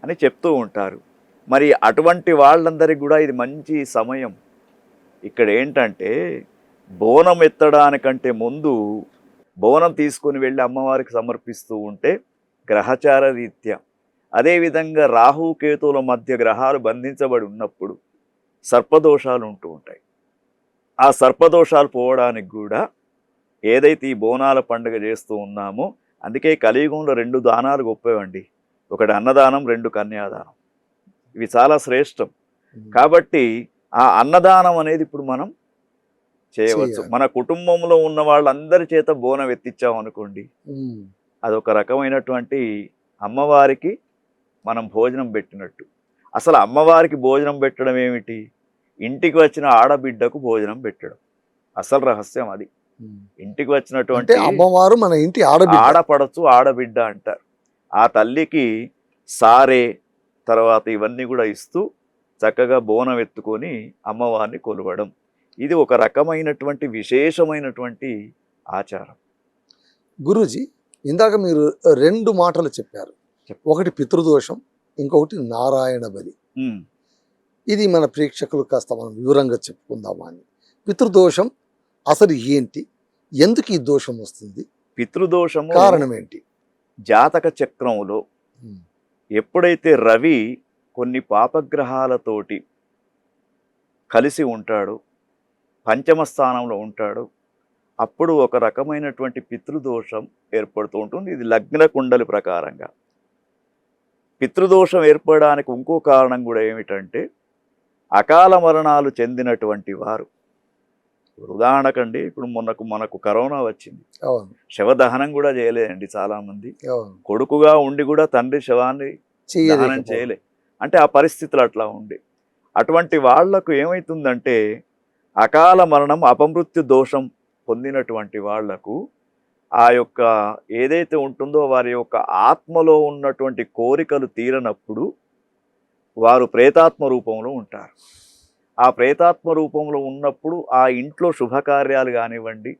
అని చెప్తూ ఉంటారు. మరి అటువంటి వాళ్ళందరికీ కూడా ఇది మంచి సమయం. ఇక్కడ ఏంటంటే బోనం ఎత్తడానికంటే ముందు బోనం తీసుకొని వెళ్ళి అమ్మవారికి సమర్పిస్తూ ఉంటే గ్రహచార రీత్యా, అదేవిధంగా రాహుకేతువుల మధ్య గ్రహాలు బంధించబడి ఉన్నప్పుడు సర్పదోషాలు ఉంటూ ఉంటాయి. ఆ సర్పదోషాలు పోవడానికి కూడా ఏదైతే ఈ బోనాల పండుగ చేస్తూ ఉన్నామో, అందుకే కలియుగంలో 2 దానాలు గొప్పవండి. ఒకటి అన్నదానం, 2 కన్యాదానం. ఇవి చాలా శ్రేష్టం. కాబట్టి ఆ అన్నదానం అనేది ఇప్పుడు మనం చేయవచ్చు. మన కుటుంబంలో ఉన్న వాళ్ళందరి చేత బోనం ఎత్తిచ్చామనుకోండి, అదొక రకమైనటువంటి అమ్మవారికి మనం భోజనం పెట్టినట్టు. అసలు అమ్మవారికి భోజనం పెట్టడం ఏమిటి? ఇంటికి వచ్చిన ఆడబిడ్డకు భోజనం పెట్టడం అసలు రహస్యం అది. ఇంటికి వచ్చినటువంటి అమ్మవారు మన ఇంటి ఆడపడచ్చు, ఆడబిడ్డ అంటారు. ఆ తల్లికి సారే తర్వాత ఇవన్నీ కూడా ఇస్తూ చక్కగా బోనం ఎత్తుకొని అమ్మవారిని కొలవడం, ఇది ఒక రకమైనటువంటి విశేషమైనటువంటి ఆచారం. గురూజీ, ఇందాక మీరు 2 మాటలు చెప్పారు. ఒకటి పితృదోషం, ఇంకొకటి నారాయణ బలి. ఇది మన ప్రేక్షకులు కాస్త మనం వివరంగా చెప్పుకుందామా అని. పితృదోషం అసలు ఏంటి, ఎందుకు ఈ దోషం వస్తుంది, పితృదోషం కారణం ఏంటి? జాతక చక్రంలో ఎప్పుడైతే రవి కొన్ని పాపగ్రహాలతోటి కలిసి ఉంటాడో, పంచమ స్థానంలో ఉంటాడో, అప్పుడు ఒక రకమైనటువంటి పితృదోషం ఏర్పడుతూ ఉంటుంది. ఇది లగ్న కుండలి ప్రకారంగా. పితృదోషం ఏర్పడడానికి ఇంకో కారణం కూడా ఏమిటంటే అకాల మరణాలు చెందినటువంటి వారు. ఉదాహరణకండి, ఇప్పుడు మనకు కరోనా వచ్చింది, శవదహనం కూడా చేయలేదండి చాలామంది. కొడుకుగా ఉండి కూడా తండ్రి శవాన్ని దహనం చేయలే. అంటే ఆ పరిస్థితులు అట్లా ఉండే. అటువంటి వాళ్లకు ఏమవుతుందంటే అకాల మరణం అపమృత్యు దోషం పొందినటువంటి వాళ్లకు ఆ యొక్క ఏదైతే ఉంటుందో వారి యొక్క ఆత్మలో ఉన్నటువంటి కోరికలు తీరనప్పుడు వారు ప్రేతాత్మ రూపంలో ఉంటారు. ఆ ప్రేతాత్మ రూపంలో ఉన్నప్పుడు ఆ ఇంట్లో శుభకార్యాలు కానివ్వండి,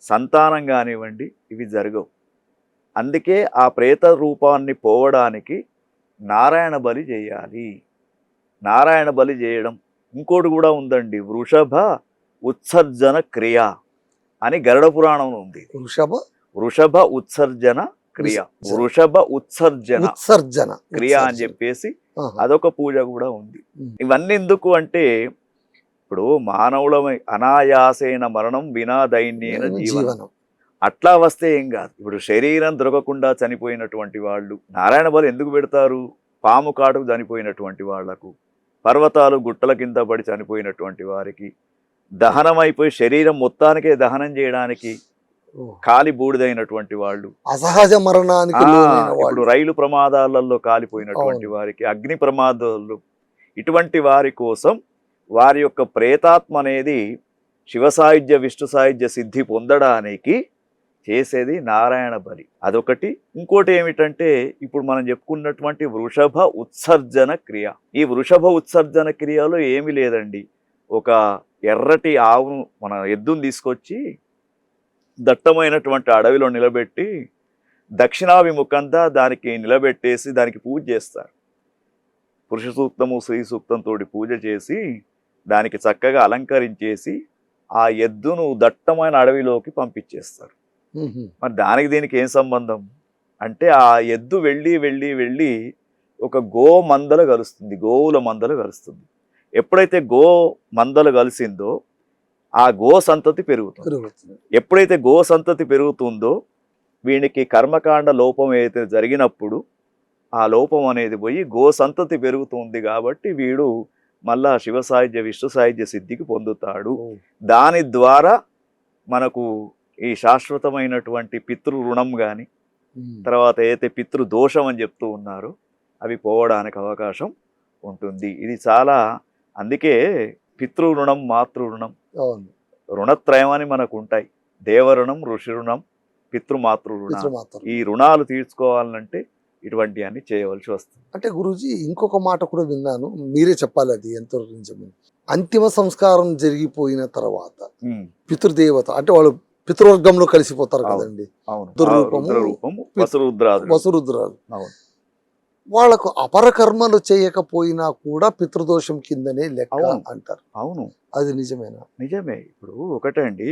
సంతానం కానివ్వండి, ఇవి జరగవు. అందుకే ఆ ప్రేత రూపాన్ని పోవడానికి నారాయణ బలి చేయాలి. నారాయణ బలి చేయడం ఇంకోటి కూడా ఉందండి, వృషభ ఉత్సర్జన క్రియ అని గరుడ పురాణంలో ఉంది. వృషభ ఉత్సర్జన క్రియ, వృషభ ఉత్సర్జన క్రియ అని చెప్పేసి అదొక పూజ కూడా ఉంది. ఇవన్నీ ఎందుకు అంటే ఇప్పుడు మానవుల అనాయాసైన మరణం వినా దైన్యేన జీవనం, అట్లా వస్తే ఏం కాదు. ఇప్పుడు శరీరం దొరకకుండా చనిపోయినటువంటి వాళ్ళు నారాయణ బలి ఎందుకు పెడతారు? పాము కాటుకు చనిపోయినటువంటి వాళ్లకు, పర్వతాలు గుట్టల కింద పడి చనిపోయినటువంటి వారికి, దహనం అయిపోయి శరీరం మొత్తానికే దహనం చేయడానికి కాలి బూడిదైనటువంటి వాళ్ళు, అసహజ మరణానికి ఇప్పుడు రైలు ప్రమాదాలలో కాలిపోయినటువంటి వారికి, అగ్ని ప్రమాదాలు, ఇటువంటి వారి కోసం వారి యొక్క ప్రేతాత్మ అనేది శివ సాయుధ్య విష్ణు సాయుధ్య సిద్ధి పొందడానికి చేసేది నారాయణ బలి. అదొకటి. ఇంకోటి ఏమిటంటే ఇప్పుడు మనం చెప్పుకున్నటువంటి వృషభ ఉత్సర్జన క్రియ. ఈ వృషభ ఉత్సర్జన క్రియలో ఏమీ లేదండి, ఒక ఎర్రటి ఆవును మన ఎద్దును తీసుకొచ్చి దట్టమైనటువంటి అడవిలో నిలబెట్టి దక్షిణాభిముఖంగా దానికి నిలబెట్టేసి దానికి పూజ చేస్తారు. పురుష సూక్తము స్త్రీ సూక్తంతో పూజ చేసి దానికి చక్కగా అలంకరించేసి ఆ ఎద్దును దట్టమైన అడవిలోకి పంపించేస్తారు. మరి దానికి దీనికి ఏం సంబంధం అంటే ఆ ఎద్దు వెళ్ళి ఒక గో మందలు కలుస్తుంది, గోవుల మందలు కలుస్తుంది. ఎప్పుడైతే గో మందలు కలిసిందో ఆ గో సంతతి పెరుగుతుంది. ఎప్పుడైతే గో సంతతి పెరుగుతుందో వీనికి కర్మకాండ లోపం ఏదైతే జరిగినప్పుడు ఆ లోపం అనేది పోయి గో సంతతి పెరుగుతుంది కాబట్టి వీడు మళ్ళా శివ సాయుధ్య విష్ణు సాయుధ్య సిద్ధికి పొందుతాడు. దాని ద్వారా మనకు ఈ శాశ్వతమైనటువంటి పితృ రుణం కానీ తర్వాత ఏదైతే పితృ దోషం అని చెప్తూ ఉన్నారో అవి పోవడానికి అవకాశం ఉంటుంది. ఇది చాలా, అందుకే పితృ రుణం మాతృ రుణం రుణత్రయం అని మనకు ఉంటాయి. దేవరుణం, ఋషి రుణం, పితృమాతృ రుణం. ఈ రుణాలు తీర్చుకోవాలంటే ఇటువంటి అన్ని చేయవలసి వస్తుంది. అంటే గురూజీ ఇంకొక మాట కూడా విన్నాను, మీరే చెప్పాలి అది ఎంతో నిజమే. అంతిమ సంస్కారం జరిగిపోయిన తర్వాత పితృదేవత అంటే వాళ్ళు పితృవర్గంలో కలిసిపోతారు కదండి, వసురుద్రాలు. వాళ్ళకు అపరకర్మలు చేయకపోయినా కూడా పితృదోషం కిందనే లెక్క అంటారు. అవును, అది నిజమేనా? నిజమే. ఇప్పుడు ఒకటండి,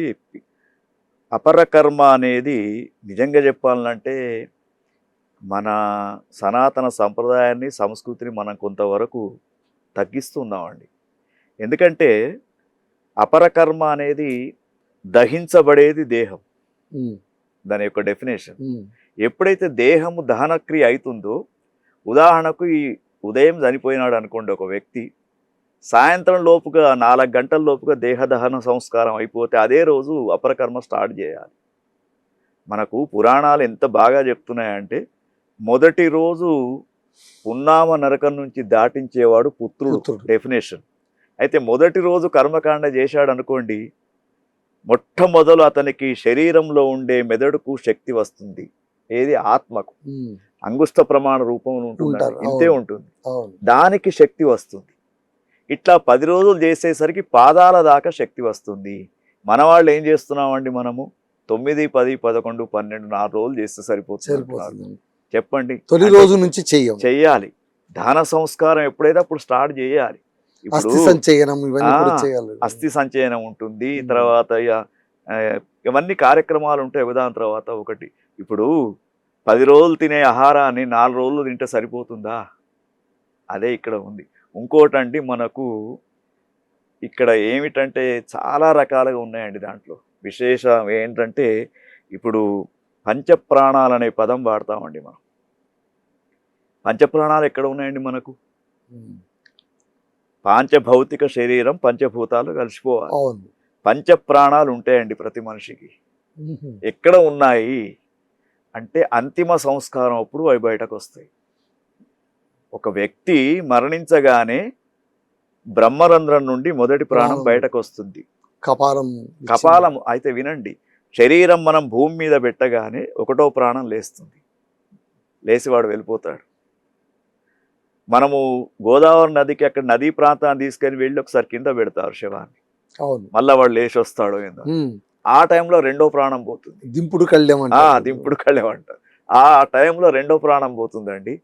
అపరకర్మ అనేది నిజంగా చెప్పాలంటే మన సనాతన సంప్రదాయాన్ని సంస్కృతిని మనం కొంతవరకు తగ్గిస్తున్నామండి. ఎందుకంటే అపరకర్మ అనేది దహించబడేది దేహం, దాని యొక్క డెఫినేషన్. ఎప్పుడైతే దేహము దహనక్రియ అవుతుందో, ఉదాహరణకు ఈ ఉదయం చనిపోయినాడు అనుకోండి ఒక వ్యక్తి, సాయంత్రం లోపుగా 4 గంటల లోపుగా దేహదహన సంస్కారం అయిపోతే అదే రోజు అపరకర్మ స్టార్ట్ చేయాలి. మనకు పురాణాలు ఎంత బాగా చెప్తున్నాయంటే మొదటి రోజు పున్నామ నరకం నుంచి దాటించేవాడు పుత్రుడు డెఫినేషన్. అయితే మొదటి రోజు కర్మకాండ చేశాడు అనుకోండి, మొట్టమొదలు అతనికి శరీరంలో ఉండే మెదడుకు శక్తి వస్తుంది, ఏది ఆత్మకు అంగుష్ట ప్రమాణ రూపంలో ఉంటుంది, ఇంతే ఉంటుంది, దానికి శక్తి వస్తుంది. ఇట్లా 10 రోజులు చేసేసరికి పాదాల దాకా శక్తి వస్తుంది. మన వాళ్ళు ఏం చేస్తున్నామండి, మనము 9, 10, 11, 12 4 రోజులు చేస్తే సరిపోతుంది. చెప్పండి, తొలి రోజు నుంచి చెయ్యాలి. దాన సంస్కారం ఎప్పుడైతే అప్పుడు స్టార్ట్ చేయాలి. అస్థి సంచయనం ఉంటుంది, తర్వాత ఇవన్నీ కార్యక్రమాలు ఉంటాయి. దాని తర్వాత ఒకటి, ఇప్పుడు 10 రోజులు తినే ఆహారాన్ని 4 రోజులు తింటే సరిపోతుందా? అదే ఇక్కడ ఉంది. ఇంకోటండి, మనకు ఇక్కడ ఏమిటంటే చాలా రకాలుగా ఉన్నాయండి. దాంట్లో విశేషం ఏంటంటే ఇప్పుడు పంచప్రాణాలు అనే పదం వాడతామండి మనం. పంచప్రాణాలు ఎక్కడ ఉన్నాయండి మనకు? పాంచభౌతిక శరీరం, పంచభూతాలు కలిసిపోవాలి. పంచప్రాణాలు ఉంటాయండి ప్రతి మనిషికి. ఎక్కడ ఉన్నాయి అంటే అంతిమ సంస్కారం అప్పుడు అవి బయటకు వస్తాయి. ఒక వ్యక్తి మరణించగానే బ్రహ్మరంధ్రం నుండి మొదటి ప్రాణం బయటకు వస్తుంది. కపాలం కపాలం అయితే వినండి, శరీరం మనం భూమి మీద పెట్టగానే ఒకటో ప్రాణం లేస్తుంది, లేచి వాడు వెళ్ళిపోతాడు. మనము గోదావరి నదికి అక్కడ నదీ ప్రాంతాన్ని తీసుకొని వెళ్ళి ఒకసారి కింద పెడతారు శవాన్ని, అవును మళ్ళా వాడు లేచి వస్తాడో ఏందో. ఆ టైంలో రెండో ప్రాణం పోతుంది. దింపుడు కళ్ళెం దింపుడు కళ్ళెం అంటారు. ఆ టైంలో రెండో ప్రాణం పోతుందండి.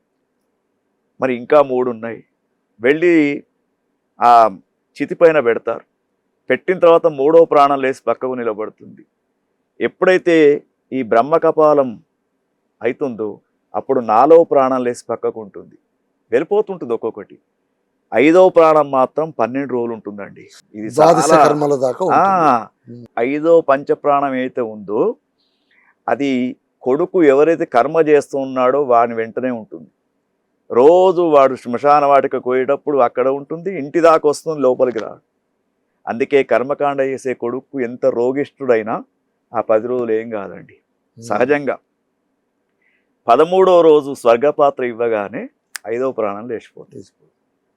మరి ఇంకా 3 ఉన్నాయి. వెళ్ళి ఆ చితి పైన పెడతారు. పెట్టిన తర్వాత 3వ ప్రాణం లేచి పక్కకు నిలబడుతుంది. ఎప్పుడైతే ఈ బ్రహ్మ కపాలం అవుతుందో అప్పుడు 4వ ప్రాణం లేచి పక్కకు ఉంటుంది, వెళ్ళిపోతుంటుంది ఒక్కొక్కటి. 5వ ప్రాణం మాత్రం 12 రోజులు ఉంటుందండి. ఇది ద్వాదశ కర్మల దాకా ఉంటుంది. 5వ పంచప్రాణం ఏదైతే ఉందో అది కొడుకు ఎవరైతే కర్మ చేస్తూ ఉన్నాడో వాని వెంటనే ఉంటుంది. రోజు వాడు శ్మశాన వాటికి పోయేటప్పుడు అక్కడ ఉంటుంది, ఇంటి దాకా వస్తుంది, లోపలికి రాడు. అందుకే కర్మకాండ చేసే కొడుకు ఎంత రోగిష్ఠుడైనా ఆ 10 రోజులు ఏం కాదండి. సహజంగా 13వ రోజు స్వర్గపాత్ర ఇవ్వగానే 5వ ప్రాణం లేచిపోతుంది.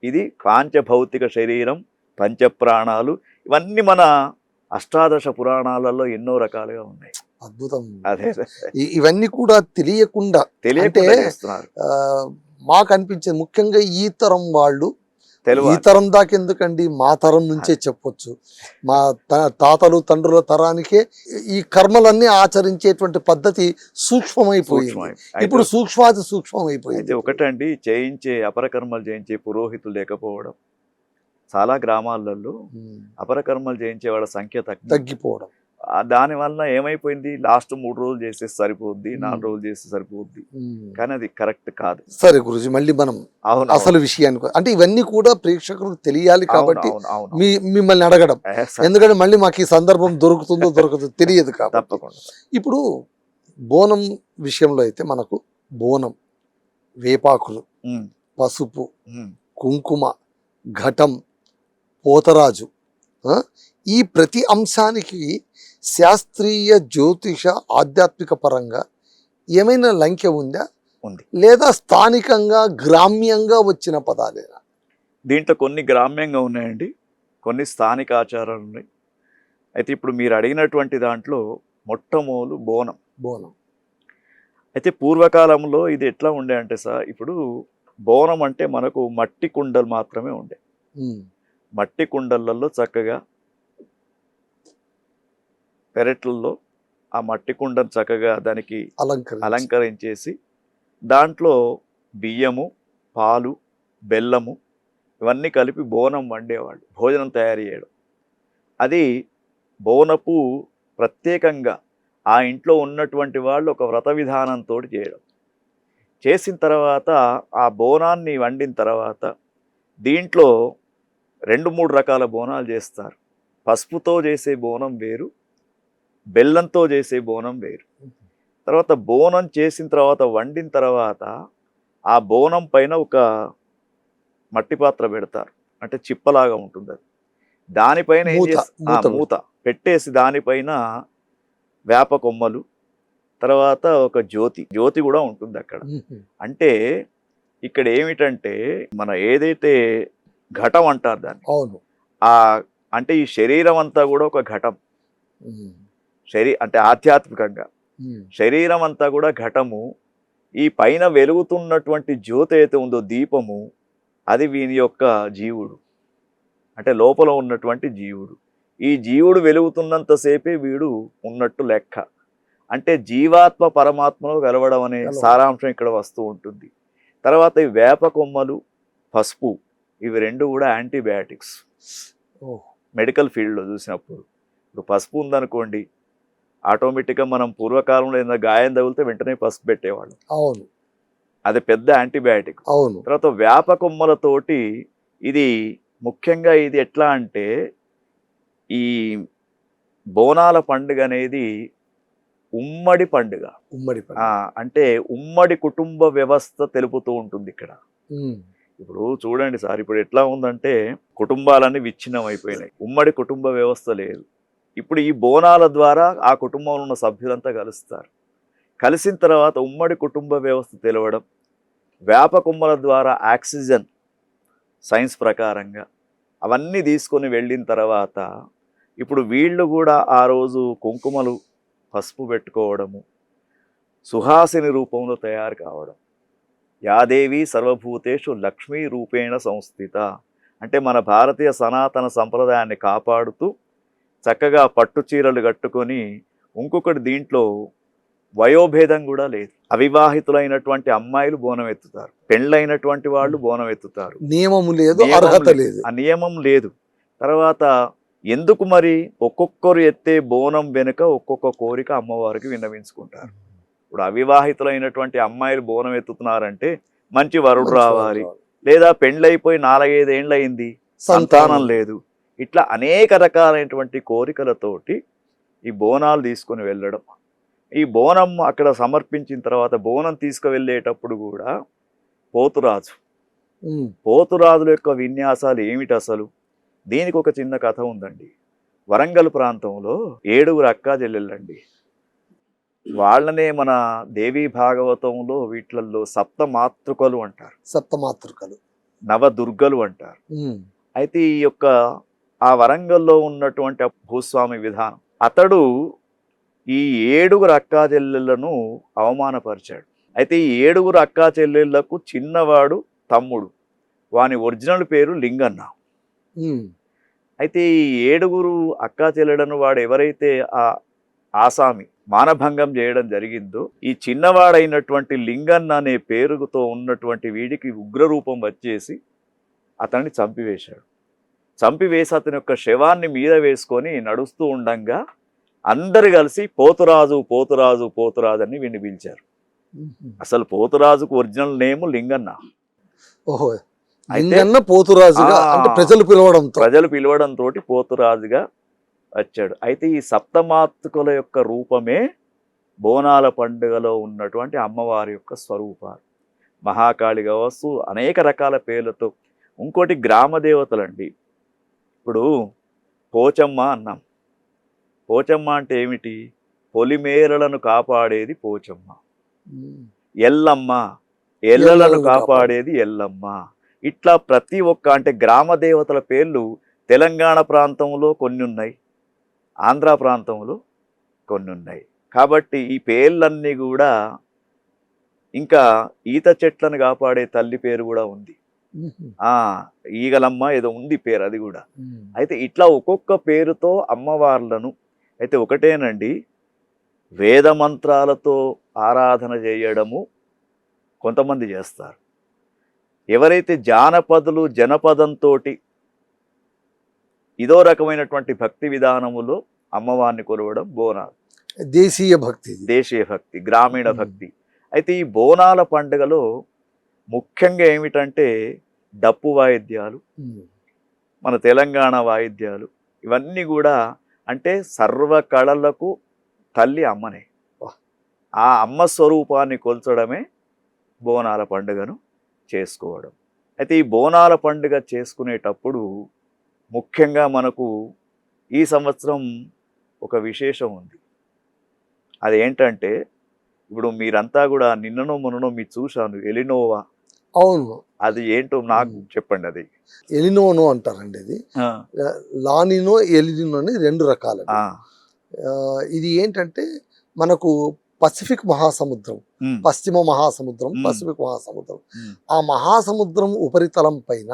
ఇది పాంచభౌతిక శరీరం, పంచప్రాణాలు, ఇవన్నీ మన అష్టాదశ పురాణాలలో ఎన్నో రకాలుగా ఉన్నాయి. అద్భుతం. అదే ఇవన్నీ కూడా తెలియకుండా చేస్తున్నారు. మాకు అనిపించేది ముఖ్యంగా ఈ తరం వాళ్ళు, ఈ తరం దాకా ఎందుకండి, మా తరం నుంచే చెప్పొచ్చు. మా తాతలు తండ్రుల తరానికే ఈ కర్మలన్నీ ఆచరించేటువంటి పద్ధతి సూక్ష్మమైపోయింది. ఇప్పుడు సూక్ష్మాతి సూక్ష్మమైపోయింది. ఒకటండి, చేయించే అపరకర్మలు చేయించే పురోహితులు లేకపోవడం. చాలా గ్రామాలలో అపరకర్మలు చేయించే వాళ్ళ సంఖ్య తగ్గిపోవడం. దానివల్ల ఏమైపోయింది, లాస్ట్ 3 రోజులు చేస్తే సరిపోద్ది, 4 రోజులు చేస్తే సరిపోద్ది, కానీ అది కరెక్ట్ కాదు. సరే గురుజీ, మళ్ళీ మనం అసలు విషయానికి, అంటే ఇవన్నీ కూడా ప్రేక్షకులకు తెలియాలి కాబట్టి మిమ్మల్ని అడగడం, ఎందుకంటే మళ్ళీ మాకు ఈ సందర్భం దొరుకుతుందో తెలియదు కాబట్టి. తప్పకుండా. ఇప్పుడు బోనం విషయంలో అయితే మనకు బోనం, వేపాకులు, పసుపు, కుంకుమ, ఘటం, పోతరాజు, ఈ ప్రతి అంశానికి శాస్త్రీయ జ్యోతిష ఆధ్యాత్మిక పరంగా ఏమైనా లంకె ఉందా, లేదా స్థానికంగా గ్రామ్యంగా వచ్చిన పదాలేనా? దీంట్లో కొన్ని గ్రామ్యంగా ఉన్నాయండి, కొన్ని స్థానిక ఆచారాలు ఉన్నాయి. అయితే ఇప్పుడు మీరు అడిగినటువంటి దాంట్లో మొట్టమొదలు బోనం. అయితే పూర్వకాలంలో ఇది ఎట్లా ఉండే అంటే సార్, ఇప్పుడు బోనం అంటే మనకు మట్టి కుండలు మాత్రమే ఉండే. మట్టి కుండలలో చక్కగా పెరట్లలో ఆ మట్టి కుండను చక్కగా దానికి అలంకరించేసి దాంట్లో బియ్యము, పాలు, బెల్లము ఇవన్నీ కలిపి బోనం వండేవాళ్ళు, భోజనం తయారు చేయడం. అది బోనపు ప్రత్యేకంగా ఆ ఇంట్లో ఉన్నటువంటి వాళ్ళు ఒక వ్రత విధానంతో చేయడం. చేసిన తర్వాత ఆ బోనాన్ని వండిన తర్వాత దీంట్లో 2-3 రకాల బోనాలు చేస్తారు. పసుపుతో చేసే బోనం వేరు, బెల్లంతో చేసే బోనం వేరు. తర్వాత బోనం చేసిన తర్వాత వండిన తర్వాత ఆ బోనం పైన ఒక మట్టి పాత్ర పెడతారు, అంటే చిప్పలాగా ఉంటుంది. అది దానిపైన మూత పెట్టేసి దానిపైన వేప కొమ్మలు, తర్వాత ఒక జ్యోతి కూడా ఉంటుంది అక్కడ. అంటే ఇక్కడ ఏమిటంటే మన ఏదైతే ఘటం అంటారు దాన్ని, అంటే ఈ శరీరం అంతా కూడా ఒక ఘటం. అంటే ఆధ్యాత్మికంగా శరీరం అంతా కూడా ఘటము. ఈ పైన వెలుగుతున్నటువంటి జ్యోతి అయితే ఉందో దీపము, అది వీని యొక్క జీవుడు, అంటే లోపల ఉన్నటువంటి జీవుడు. ఈ జీవుడు వెలుగుతున్నంతసేపే వీడు ఉన్నట్టు లెక్క. అంటే జీవాత్మ పరమాత్మలో కలవడం అనే సారాంశం ఇక్కడ వస్తూ ఉంటుంది. తర్వాత ఈ వేప కొమ్మలు, పసుపు, ఇవి 2 కూడా యాంటీబయాటిక్స్. మెడికల్ ఫీల్డ్లో చూసినప్పుడు ఇప్పుడు పసుపు ఉందనుకోండి, ఆటోమేటిక్గా మనం పూర్వకాలంలో ఏదైనా గాయం తగిలితే వెంటనే పసుపు పెట్టేవాళ్ళం. అవును, అది పెద్ద యాంటీబయాటిక్. అవును. తర్వాత వేప కొమ్మలతోటి ఇది ముఖ్యంగా ఇది ఎట్లా అంటే ఈ బోనాల పండుగ అనేది ఉమ్మడి పండుగ. అంటే ఉమ్మడి కుటుంబ వ్యవస్థ తెలుపుతూ ఉంటుంది ఇక్కడ. ఇప్పుడు చూడండి సార్, ఇప్పుడు ఎట్లా ఉందంటే కుటుంబాలన్నీ విచ్ఛిన్నం అయిపోయినాయి, ఉమ్మడి కుటుంబ వ్యవస్థ లేదు. ఇప్పుడు ఈ బోనాల ద్వారా ఆ కుటుంబంలో ఉన్న సభ్యులంతా కలుస్తారు. కలిసిన తర్వాత ఉమ్మడి కుటుంబ వ్యవస్థ తెలవడం, వేప కొమ్మల ద్వారా ఆక్సిజన్ సైన్స్ ప్రకారంగా అవన్నీ తీసుకొని వెళ్ళిన తర్వాత ఇప్పుడు వీళ్ళు కూడా ఆ రోజు కుంకుమలు పసుపు పెట్టుకోవడము, సుహాసిని రూపంలో తయారు కావడం. యాదేవి సర్వభూతేషు లక్ష్మీ రూపేణ సంస్థిత అంటే మన భారతీయ సనాతన సంప్రదాయాన్ని కాపాడుతూ చక్కగా పట్టు చీరలు కట్టుకొని, ఇంకొకటి దీంట్లో వయోభేదం కూడా లేదు. అవివాహితులైనటువంటి అమ్మాయిలు బోనం ఎత్తుతారు, పెళ్ళైనటువంటి వాళ్ళు బోనం ఎత్తుతారు. నియమము లేదు, నియమం అర్హత లేదు. లేదు. ఆ నియమం లేదు. తర్వాత ఎందుకు మరి ఒక్కొక్కరు ఎత్తే బోనం వెనుక ఒక్కొక్క కోరిక అమ్మవారికి విన్నవించుకుంటారు. ఇప్పుడు అవివాహితులైనటువంటి అమ్మాయిలు బోనం ఎత్తుతున్నారంటే మంచి వరుడు రావాలి, లేదా పెళ్ళైపోయి 4-5 ఏళ్ళు అయింది, సంతానం లేదు, ఇట్లా అనేక రకాలైనటువంటి కోరికలతోటి ఈ బోనాలు తీసుకొని వెళ్ళడం. ఈ బోనం అక్కడ సమర్పించిన తర్వాత బోనం తీసుకువెళ్ళేటప్పుడు కూడా పోతురాజుల యొక్క విన్యాసాలు ఏమిటి అసలు? దీనికి ఒక చిన్న కథ ఉందండి. వరంగల్ ప్రాంతంలో 7 అక్కా చెల్లెళ్ళండి. వాళ్ళనే మన దేవీ భాగవతంలో వీటిల్లో సప్తమాతృకలు అంటారు, సప్తమాతృకలు, నవదుర్గలు అంటారు. అయితే ఈ యొక్క ఆ వరంగల్లో ఉన్నటువంటి భూస్వామి విధానం, అతడు ఈ 7 అక్కా చెల్లెళ్లను అవమానపరిచాడు. అయితే ఈ 7 అక్కా చెల్లెళ్లకు చిన్నవాడు తమ్ముడు, వాని ఒరిజినల్ పేరు లింగన్న. అయితే ఈ 7 అక్కా చెల్లెలను వాడు ఎవరైతే ఆ ఆసామి మానభంగం చేయడం జరిగిందో, ఈ చిన్నవాడైనటువంటి లింగన్న అనే పేరుతో ఉన్నటువంటి వీడికి ఉగ్రరూపం వచ్చేసి అతన్ని చంపివేశాడు. చంపివేసి అతని యొక్క శవాన్ని మీద వేసుకొని నడుస్తూ ఉండంగా అందరు కలిసి పోతురాజు పోతురాజు పోతురాజు అని వీడిని పిలిచారు. అసలు పోతురాజుకు ఒరిజినల్ నేమ్ లింగన్న. ఓహో, లింగన్న పోతురాజుగా అంటే ప్రజలు పిలవడంతో పోతురాజుగా వచ్చాడు. అయితే ఈ సప్తమాతృకుల యొక్క రూపమే బోనాల పండుగలో ఉన్నటువంటి అమ్మవారి యొక్క స్వరూపాలు. మహాకాళి కావచ్చు, అనేక రకాల పేర్లతో. ఇంకోటి గ్రామ దేవతలండి. ఇప్పుడు పోచమ్మ అన్నాం. పోచమ్మ అంటే ఏమిటి? పొలిమేరలను కాపాడేది పోచమ్మ. ఎల్లమ్మ, ఎల్లలను కాపాడేది ఎల్లమ్మ. ఇట్లా ప్రతి ఒక్క అంటే గ్రామ దేవతల పేర్లు తెలంగాణ ప్రాంతంలో కొన్ని ఉన్నాయి, ఆంధ్ర ప్రాంతంలో కొన్ని ఉన్నాయి. కాబట్టి ఈ పేర్లన్నీ కూడా, ఇంకా ఈత చెట్లను కాపాడే తల్లి పేరు కూడా ఉంది, ఈగలమ్మ ఏదో ఉంది పేరు, అది కూడా. అయితే ఇట్లా ఒక్కొక్క పేరుతో అమ్మవార్లను, అయితే ఒకటేనండి, వేద మంత్రాలతో ఆరాధన చేయడము కొంతమంది చేస్తారు. ఎవరైతే జానపదులు జనపదంతో ఇదో రకమైనటువంటి భక్తి విధానములో అమ్మవారిని కొలవడం బోనాలు. దేశీయ భక్తి, గ్రామీణ భక్తి. అయితే ఈ బోనాల పండుగలో ముఖ్యంగా ఏమిటంటే డప్పు వాయిద్యాలు, మన తెలంగాణ వాయిద్యాలు, ఇవన్నీ కూడా అంటే సర్వ కళలకు తల్లి అమ్మనే. ఆ అమ్మ స్వరూపాన్ని కొల్చడమే బోనాల పండుగను చేసుకోవడం. అయితే ఈ బోనాల పండుగ చేసుకునేటప్పుడు ముఖ్యంగా మనకు ఈ సంవత్సరం ఒక విశేషం ఉంది. అదేంటంటే, ఇప్పుడు మీరంతా కూడా నిన్ననో మొన్ననో మీరు చూశాను ఎలినోవా. అవును, అది ఏంటో నాకు చెప్పండి. అది ఎలినోనో అంటారండి. ఇది లానినో ఎలినో అని 2 రకాలు. ఇది ఏంటంటే మనకు పసిఫిక్ మహాసముద్రం, పశ్చిమ మహాసముద్రం, పసిఫిక్ మహాసముద్రం, ఆ మహాసముద్రం ఉపరితలం పైన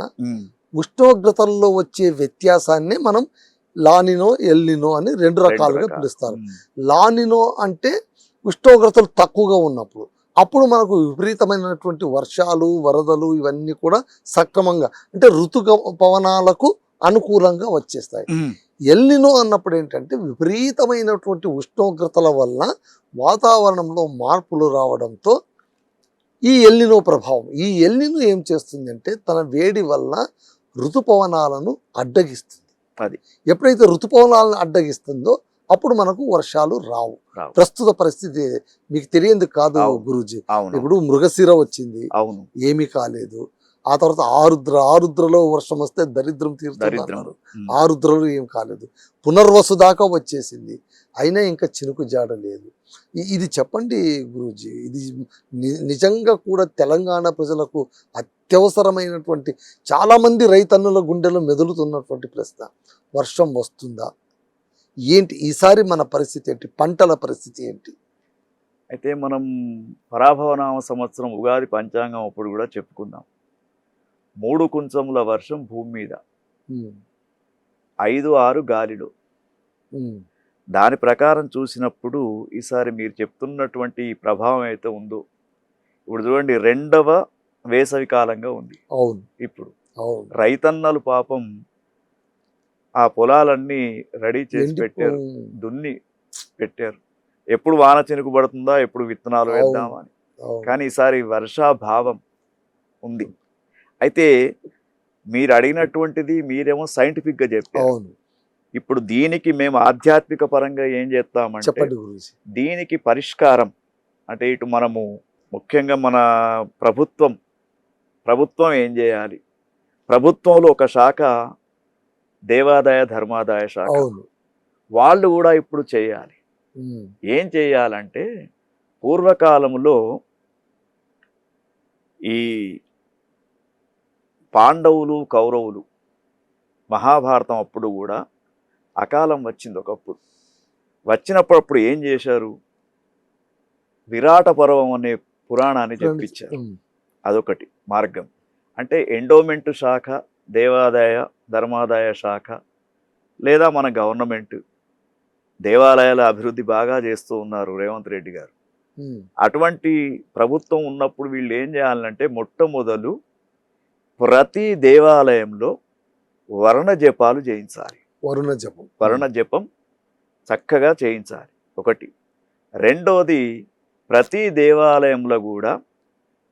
ఉష్ణోగ్రతల్లో వచ్చే వ్యత్యాసాన్ని మనం లానినో ఎల్నినో అని 2 రకాలుగా పిలుస్తారు. లానినో అంటే ఉష్ణోగ్రతలు తక్కువగా ఉన్నప్పుడు, అప్పుడు మనకు విపరీతమైనటువంటి వర్షాలు, వరదలు ఇవన్నీ కూడా సక్రమంగా అంటే ఋతుపవనాలకు అనుకూలంగా వచ్చేస్తాయి. ఎల్నినో అన్నప్పుడు ఏంటంటే విపరీతమైనటువంటి ఉష్ణోగ్రతల వల్ల వాతావరణంలో మార్పులు రావడంతో ఈ ఎల్నినో ప్రభావం. ఈ ఎల్నినో ఏం చేస్తుంది అంటే తన వేడి వల్ల ఋతుపవనాలను అడ్డగిస్తుంది. అది ఎప్పుడైతే ఋతుపవనాలను అడ్డగిస్తుందో అప్పుడు మనకు వర్షాలు రావు. ప్రస్తుత పరిస్థితి మీకు తెలియంది కాదు గురూజీ. ఇప్పుడు మృగశిర వచ్చింది, ఏమీ కాలేదు. ఆ తర్వాత ఆరుద్రలో వర్షం వస్తే దరిద్రం తీరుతున్నారు, ఆరుద్రలో ఏం కాలేదు. పునర్వసు దాకా వచ్చేసింది, అయినా ఇంకా చినుకు జాడ లేదు. ఇది చెప్పండి గురూజీ, ఇది నిజంగా కూడా తెలంగాణ ప్రజలకు అత్యవసరమైనటువంటి, చాలామంది రైతన్నుల గుండెలో మెదులుతున్నటువంటి ప్రశ్న. వర్షం వస్తుందా? ఏంటి ఈసారి మన పరిస్థితి ఏంటి, పంటల పరిస్థితి ఏంటి? అయితే మనం పరాభవనామ సంవత్సరం ఉగాది పంచాంగం అప్పుడు కూడా చెప్పుకుందాం. 3 కుంచముల వర్షం భూమి మీద, ఉమ్, 5, 6 గాలిలో. ఉమ్, దాని ప్రకారం చూసినప్పుడు ఈసారి మీరు చెప్తున్నటువంటి ఈ ప్రభావం అయితే ఉందో, ఇప్పుడు చూడండి 2వ వేసవి కాలంగా ఉంది. అవును ఇప్పుడు అవును. రైతన్నలు పాపం ఆ పొలాలన్నీ రెడీ చేసి ఎండి పెట్టారు, దున్ని పెట్టారు. ఎప్పుడు వాన చినుకు పడుతుందా, ఎప్పుడు విత్తనాలు అవును. వేద్దామా అని. అవును కానీ ఈసారి వర్షాభావం ఉంది. అయితే మీరు అడిగినటువంటిది మీరేమో సైంటిఫిక్గా చెప్పారు. అవును, ఇప్పుడు దీనికి మేము ఆధ్యాత్మిక పరంగా ఏం చేస్తామంటే, చెప్పండి గురించి. దీనికి పరిష్కారం అంటే ఇటు మనము ముఖ్యంగా మన ప్రభుత్వం ఏం చేయాలి? ప్రభుత్వంలో ఒక శాఖ దేవాదాయ ధర్మాదాయ శాఖ, అవును. వాళ్ళు కూడా ఇప్పుడు చేయాలి. ఉమ్, ఏం చేయాలంటే, పూర్వకాలంలో ఈ పాండవులు కౌరవులు మహాభారతం అప్పుడు కూడా అకాలం వచ్చింది ఒకప్పుడు. వచ్చినప్పుడు అప్పుడు ఏం చేశారు? విరాట పర్వం అనే పురాణాన్ని చెప్పించారు. ఉమ్, అదొకటి మార్గం. అంటే ఎండోమెంట్ శాఖ, దేవాదాయ ధర్మాదాయ శాఖ, లేదా మన గవర్నమెంట్ దేవాలయాల అభివృద్ధి బాగా చేస్తూ ఉన్నారు రేవంత్ రెడ్డి గారు. ఉమ్, అటువంటి ప్రభుత్వం ఉన్నప్పుడు వీళ్ళు ఏం చేయాలంటే, మొట్టమొదలు ప్రతి దేవాలయంలో వర్ణ జపాలు చేయించాలి. వరుణ జపం. వర్ణ జపం చక్కగా చేయించాలి ఒకటి. రెండోది, ప్రతి దేవాలయంలో కూడా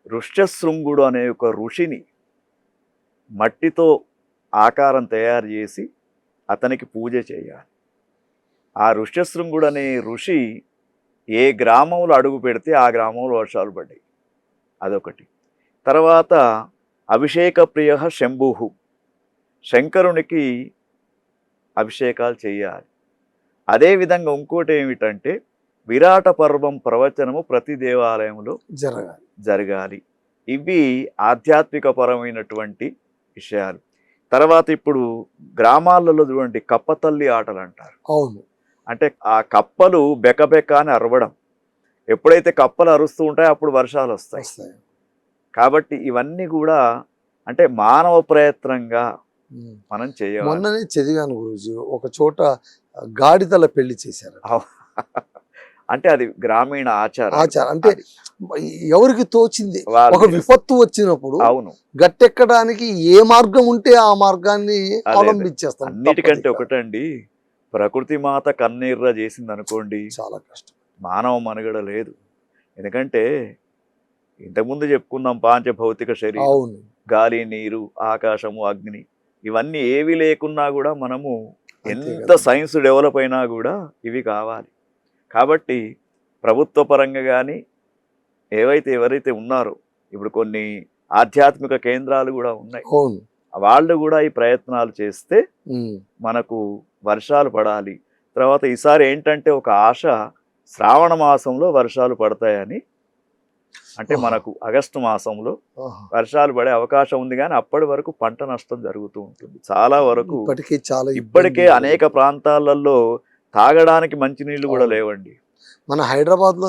ఋష్యశృంగుడు అనే ఒక ఋషిని మట్టితో ఆకారం తయారు చేసి అతనికి పూజ చేయాలి. ఆ ఋష్యశృంగుడు అనే ఋషి ఏ గ్రామంలో అడుగు పెడితే ఆ గ్రామంలో వర్షాలు పడ్డాయి. అదొకటి. తర్వాత అభిషేక ప్రియ శంభు, శంకరునికి అభిషేకాలు చేయాలి. అదేవిధంగా ఇంకోటి ఏమిటంటే, విరాట పర్వం ప్రవచనము ప్రతి దేవాలయంలో జరగాలి. ఇవి ఆధ్యాత్మిక పరమైనటువంటి విషయాలు. తర్వాత ఇప్పుడు గ్రామాలలో చూడండి, కప్పతల్లి ఆటలు అంటారు. అవును. అంటే ఆ కప్పలు బెకబెక అని అరవడం. ఎప్పుడైతే కప్పలు అరుస్తూ ఉంటాయో అప్పుడు వర్షాలు వస్తాయి. కాబట్టి ఇవన్నీ కూడా అంటే మానవ ప్రయత్నంగా మనం చేయాలి. మొన్ననే చదివాను గురూజీ, ఒక చోట గాడిదల పెళ్లి చేశారు. అంటే అది గ్రామీణ ఆచారం. అంటే ఎవరికి తోచింది, ఒక విపత్తు వచ్చినప్పుడు అవును గట్టెక్కడానికి ఏ మార్గం ఉంటే ఆ మార్గాన్ని అవలంబించేస్తాం. అన్నిటికంటే ఒకటండి, ప్రకృతి మాత కన్నీర్ర చేసింది అనుకోండి, చాలా కష్టం, మానవ మనుగడ లేదు. ఎందుకంటే ఇంతకుముందు చెప్పుకున్నాం, పాంచభౌతిక శరీరం, అవును, గాలి, నీరు, ఆకాశము, అగ్ని, ఇవన్నీ ఏవి లేకున్నా కూడా మనము ఎంత సైన్స్ డెవలప్ అయినా కూడా ఇవి కావాలి. కాబట్టి ప్రభుత్వ పరంగా కానీ ఎవరైతే ఉన్నారో, ఇప్పుడు కొన్ని ఆధ్యాత్మిక కేంద్రాలు కూడా ఉన్నాయి, వాళ్ళు కూడా ఈ ప్రయత్నాలు చేస్తే మనకు వర్షాలు పడాలి. తర్వాత ఈసారి ఏంటంటే ఒక ఆశ, శ్రావణ మాసంలో వర్షాలు పడతాయని. అంటే మనకు ఆగస్టు మాసంలో వర్షాలు పడే అవకాశం ఉంది, కానీ అప్పటి వరకు పంట నష్టం జరుగుతూ ఉంటుంది చాలా వరకు. ఇప్పటికే అనేక ప్రాంతాలలో తాగడానికి మంచినీళ్ళు కూడా లేవండి. మన హైదరాబాద్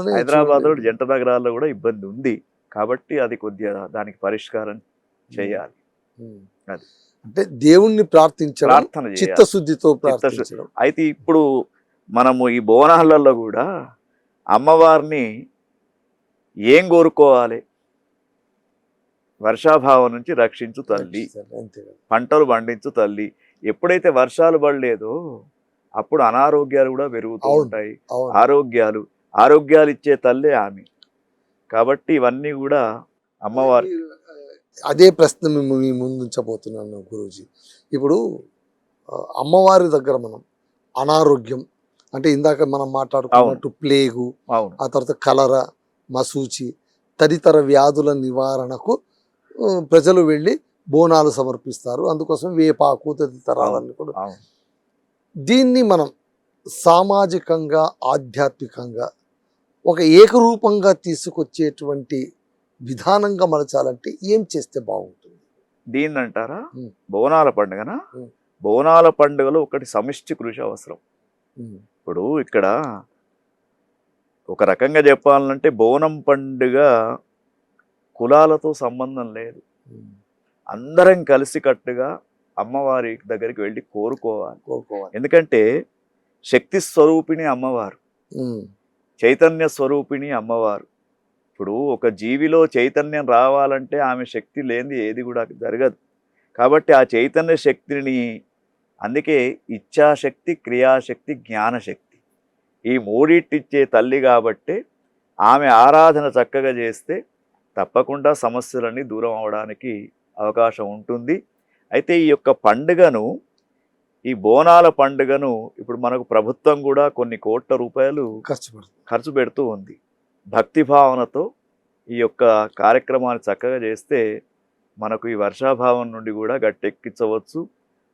లో జంట నగరాల్లో కూడా ఇబ్బంది ఉంది. కాబట్టి అది కొద్దిగా దానికి పరిష్కారం చేయాలి. అది అంటే దేవుణ్ణి ప్రార్థన చిత్తశుద్ధితో ప్రార్థించడం. అయితే ఇప్పుడు మనము ఈ బోనాలలో కూడా అమ్మవారిని ఏం కోరుకోవాలి? వర్షాభావం నుంచి రక్షించు తల్లి, పంటలు పండించు తల్లి. ఎప్పుడైతే వర్షాలు పడలేదో అప్పుడు అనారోగ్యాలు కూడా పెరుగుతూ ఉంటాయి. ఆరోగ్యాలు ఇచ్చే తల్లే ఆమె. కాబట్టి ఇవన్నీ కూడా అమ్మవారి. అదే ప్రశ్న మేము మీ ముందు ఉంచబోతున్నాను గురూజీ. ఇప్పుడు అమ్మవారి దగ్గర మనం అనారోగ్యం అంటే ఇందాక మనం మాట్లాడుకున్నట్టు ప్లేగు, ఆ తర్వాత కలరా, మసూచి తదితర వ్యాధుల నివారణకు ప్రజలు వెళ్ళి బోనాలు సమర్పిస్తారు. అందుకోసం వేపాకు తదితరాలన్నీ కూడా. దీన్ని మనం సామాజికంగా ఆధ్యాత్మికంగా ఒక ఏకరూపంగా తీసుకొచ్చేటువంటి విధానంగా మలచాలంటే ఏం చేస్తే బాగుంటుంది? దీన్ని అంటారా బోనాల పండుగనా? బోనాల పండుగలో ఒకటి సమిష్టి కృషి అవసరం. ఉమ్, ఇప్పుడు ఇక్కడ ఒక రకంగా చెప్పాలంటే బోనం పండుగ కులాలతో సంబంధం లేదు. ఉమ్, అందరం కలిసికట్టుగా అమ్మవారి దగ్గరికి వెళ్ళి కోరుకోవాలి. కోరుకోవాలి. ఎందుకంటే శక్తి స్వరూపిణి అమ్మవారు, ఉమ్, చైతన్య స్వరూపిణి అమ్మవారు. ఇప్పుడు ఒక జీవిలో చైతన్యం రావాలంటే ఆమె శక్తి లేనిది ఏది కూడా జరగదు. కాబట్టి ఆ చైతన్య శక్తిని, అందుకే ఇచ్ఛాశక్తి, క్రియాశక్తి, జ్ఞానశక్తి, ఈ మూడింటిచ్చే తల్లి కాబట్టి ఆమె ఆరాధన చక్కగా చేస్తే తప్పకుండా సమస్యలన్నీ దూరం అవడానికి అవకాశం ఉంటుంది. అయితే ఈ యొక్క పండుగను, ఈ బోనాల పండుగను ఇప్పుడు మనకు ప్రభుత్వం కూడా కొన్ని కోట్ల రూపాయలు ఖర్చు పెడుతూ ఉంది. భక్తి భావనతో ఈ యొక్క కార్యక్రమాన్ని చక్కగా చేస్తే మనకు ఈ వర్షాభావం నుండి కూడా గట్టెక్కించవచ్చు.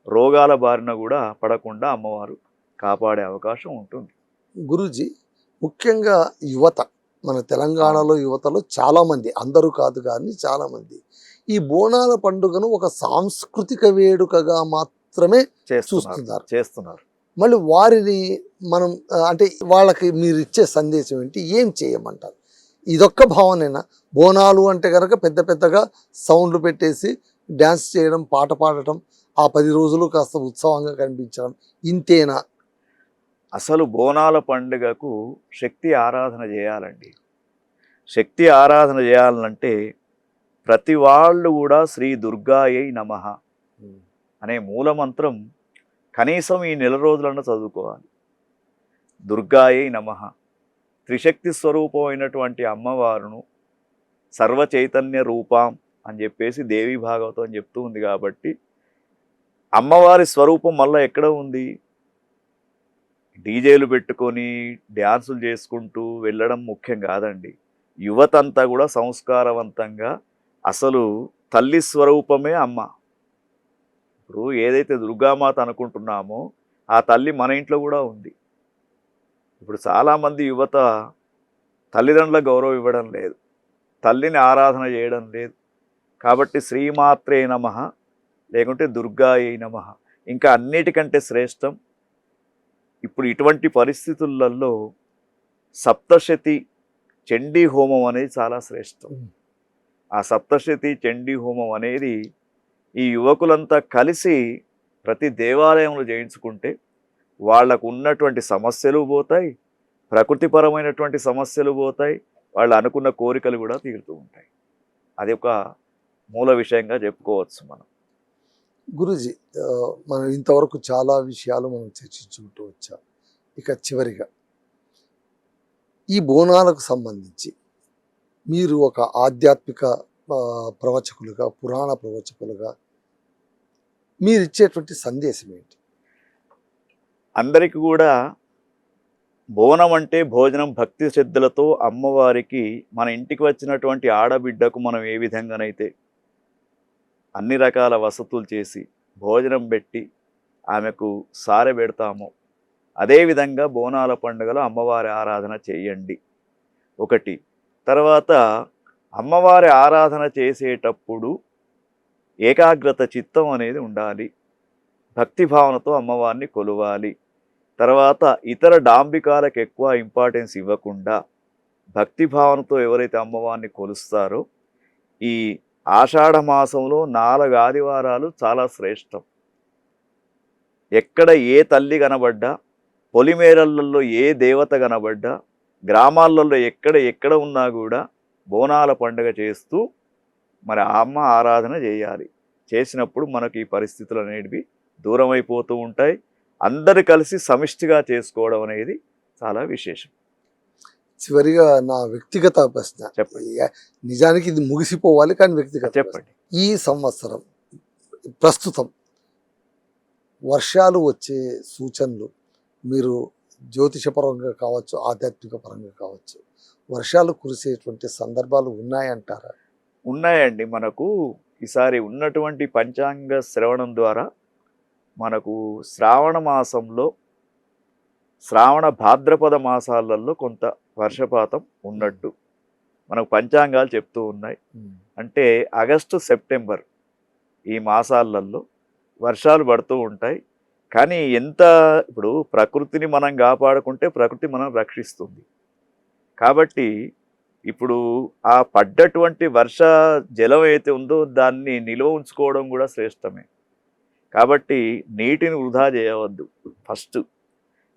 రోగాల బారిన కూడా పడకుండా అమ్మవారు కాపాడే అవకాశం ఉంటుంది. గురూజీ, ముఖ్యంగా యువత, మన తెలంగాణలో యువతలో చాలామంది, అందరూ కాదు కానీ చాలామంది ఈ బోనాల పండుగను ఒక సాంస్కృతిక వేడుకగా మాత్రమే చేస్తున్నారు. మళ్ళీ వారిని మనం అంటే వాళ్ళకి మీరు ఇచ్చే సందేశం ఏంటి? ఏం చేయమంటారు? ఇదొక్క భావనేనా? బోనాలు అంటే కనుక పెద్ద పెద్దగా సౌండ్లు పెట్టేసి డ్యాన్స్ చేయడం, పాట పాడటం, ఆ 10 రోజులు కాస్త ఉత్సవంగా కనిపించడం, ఇంతేనా? అసలు బోనాల పండుగకు శక్తి ఆరాధన చేయాలండి. శక్తి ఆరాధన చేయాలంటే ప్రతి వాళ్ళు కూడా శ్రీ దుర్గాయై నమః అనే మూలమంత్రం కనీసం ఈ నెల రోజులన్నా చదువుకోవాలి. దుర్గాయై నమః, త్రిశక్తి స్వరూపమైనటువంటి అమ్మవారును సర్వ చైతన్య రూపం అని చెప్పేసి దేవి భాగవతం అని చెప్తూ ఉంది. కాబట్టి అమ్మవారి స్వరూపం మళ్ళీ ఎక్కడ ఉంది? డీజేలు పెట్టుకొని డ్యాన్సులు చేసుకుంటూ వెళ్ళడం ముఖ్యం కాదండి. యువతంతా కూడా సంస్కారవంతంగా, అసలు తల్లి స్వరూపమే అమ్మ. ఇప్పుడు ఏదైతే దుర్గామాత అనుకుంటున్నామో ఆ తల్లి మన ఇంట్లో కూడా ఉంది. ఇప్పుడు చాలామంది యువత తల్లిదండ్రుల గౌరవం ఇవ్వడం లేదు, తల్లిని ఆరాధన చేయడం లేదు. కాబట్టి శ్రీమాత్రే నమః లేకుంటే దుర్గాయై నమః, ఇంకా అన్నిటికంటే శ్రేష్టం ఇప్పుడు ఇటువంటి పరిస్థితులలో సప్తశతి చండీ హోమం అనేది చాలా శ్రేష్టం. ఆ సప్తశతి చండీ హోమం అనేది ఈ యువకులంతా కలిసి ప్రతి దేవాలయంలో చేయించుకుంటే వాళ్ళకు ఉన్నటువంటి సమస్యలు పోతాయి, ప్రకృతిపరమైనటువంటి సమస్యలు పోతాయి, వాళ్ళు అనుకున్న కోరికలు కూడా తీరుతూ ఉంటాయి. అది ఒక మూల విషయంగా చెప్పుకోవచ్చు మనం. గురూజీ, మనం ఇంతవరకు చాలా విషయాలు మనం చర్చించుకుంటూ వచ్చాం. ఇక చివరిగా ఈ బోనాలకు సంబంధించి మీరు ఒక ఆధ్యాత్మిక ప్రవచకులుగా, పురాణ ప్రవచకులుగా మీరు ఇచ్చేటువంటి సందేశం ఏంటి? అందరికీ కూడా బోనం అంటే భోజనం, భక్తి శ్రద్ధలతో అమ్మవారికి మన ఇంటికి వచ్చినటువంటి ఆడబిడ్డకు మనం ఏ విధంగానైతే అన్ని రకాల వసతులు చేసి భోజనం పెట్టి ఆమెకు సారె పెడతామో అదేవిధంగా బోనాల పండుగలో అమ్మవారి ఆరాధన చేయండి ఒకటి. తర్వాత అమ్మవారి ఆరాధన చేసేటప్పుడు ఏకాగ్రత చిత్తం అనేది ఉండాలి, భక్తి భావనతో అమ్మవారిని కొలవాలి. తర్వాత ఇతర డాంబికాలకు ఎక్కువ ఇంపార్టెన్స్ ఇవ్వకుండా భక్తి భావనతో ఎవరైతే అమ్మవారిని కొలుస్తారో, ఈ ఆషాఢ మాసంలో 4 ఆదివారాలు చాలా శ్రేష్టం. ఎక్కడ ఏ తల్లి కనబడ్డా, పొలిమేరలలో ఏ దేవత కనబడ్డా, గ్రామాలలో ఎక్కడ ఉన్నా కూడా బోనాల పండుగ చేస్తూ మరి అమ్మ ఆరాధన చేయాలి. చేసినప్పుడు మనకు ఈ పరిస్థితులు అనేవి దూరం అయిపోతూ ఉంటాయి. అందరు కలిసి సమిష్టిగా చేసుకోవడం అనేది చాలా విశేషం. చివరిగా నా వ్యక్తిగత ప్రశ్న చెప్పండి. నిజానికి ఇది ముగిసిపోవాలి కానీ వ్యక్తిగత చెప్పండి. ఈ సంవత్సరం ప్రస్తుతం వర్షాలు వచ్చే సూచనలు మీరు జ్యోతిషపరంగా కావచ్చు, ఆధ్యాత్మిక పరంగా కావచ్చు, వర్షాలు కురిసేటువంటి సందర్భాలు ఉన్నాయంటారా? ఉన్నాయండి. మనకు ఈసారి ఉన్నటువంటి పంచాంగ శ్రవణం ద్వారా మనకు శ్రావణ మాసంలో, శ్రావణ భాద్రపద మాసాలలో కొంత వర్షపాతం ఉన్నట్టు మనకు పంచాంగాలు చెప్తూ ఉన్నాయి. అంటే ఆగస్టు, సెప్టెంబర్ ఈ మాసాలలో వర్షాలు పడుతూ ఉంటాయి. కానీ ఎంత ఇప్పుడు ప్రకృతిని మనం కాపాడుకుంటే ప్రకృతి మనం రక్షిస్తుంది. కాబట్టి ఇప్పుడు ఆ పడ్డటువంటి వర్ష జలం ఏదైతే ఉందో దాన్ని నిల్వ ఉంచుకోవడం కూడా శ్రేష్టమే. కాబట్టి నీటిని వృధా చేయవద్దు ఫస్ట్.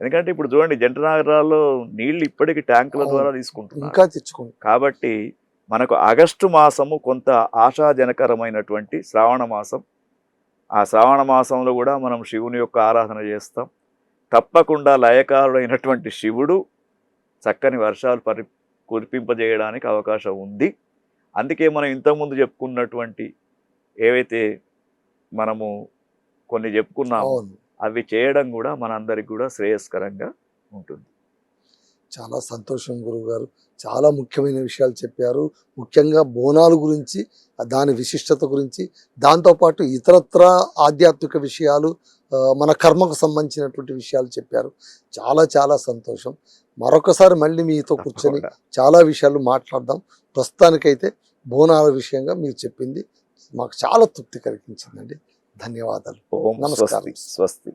ఎందుకంటే ఇప్పుడు చూడండి జంట నగరాల్లో నీళ్లు ఇప్పటికి ట్యాంకుల ద్వారా తీసుకుంటున్నారు. ఇంకా తెచ్చుకోండి. కాబట్టి మనకు ఆగస్టు మాసము కొంత ఆశాజనకరమైనటువంటి శ్రావణ మాసం. ఆ శ్రావణ మాసంలో కూడా మనం శివుని యొక్క ఆరాధన చేస్తాం. తప్పకుండా లయకారుడైనటువంటి శివుడు చక్కని వర్షాలు కురిపింపజేయడానికి అవకాశం ఉంది. అందుకే మనం ఇంతకుముందు చెప్పుకున్నటువంటి ఏవైతే మనము కొన్ని చెప్పుకున్నామో అవును. అవి చేయడం కూడా మనందరికి కూడా శ్రేయస్కరంగా ఉంటుంది. చాలా సంతోషం గురువుగారు. చాలా ముఖ్యమైన విషయాలు చెప్పారు. ముఖ్యంగా బోనాల గురించి, దాని విశిష్టత గురించి, దాంతోపాటు ఇతరత్ర ఆధ్యాత్మిక విషయాలు, మన కర్మకు సంబంధించినటువంటి విషయాలు చెప్పారు. చాలా చాలా సంతోషం. మరొకసారి మళ్ళీ మీతో కూర్చొని తప్పకుండా. చాలా విషయాలు మాట్లాడదాం. ప్రస్తుతానికైతే బోనాల విషయంగా మీరు చెప్పింది మాకు చాలా తృప్తి కలిగించిందండి. ధన్యవాదాలు. ఓం నమస్కారం. స్వస్తి. స్వస్తి.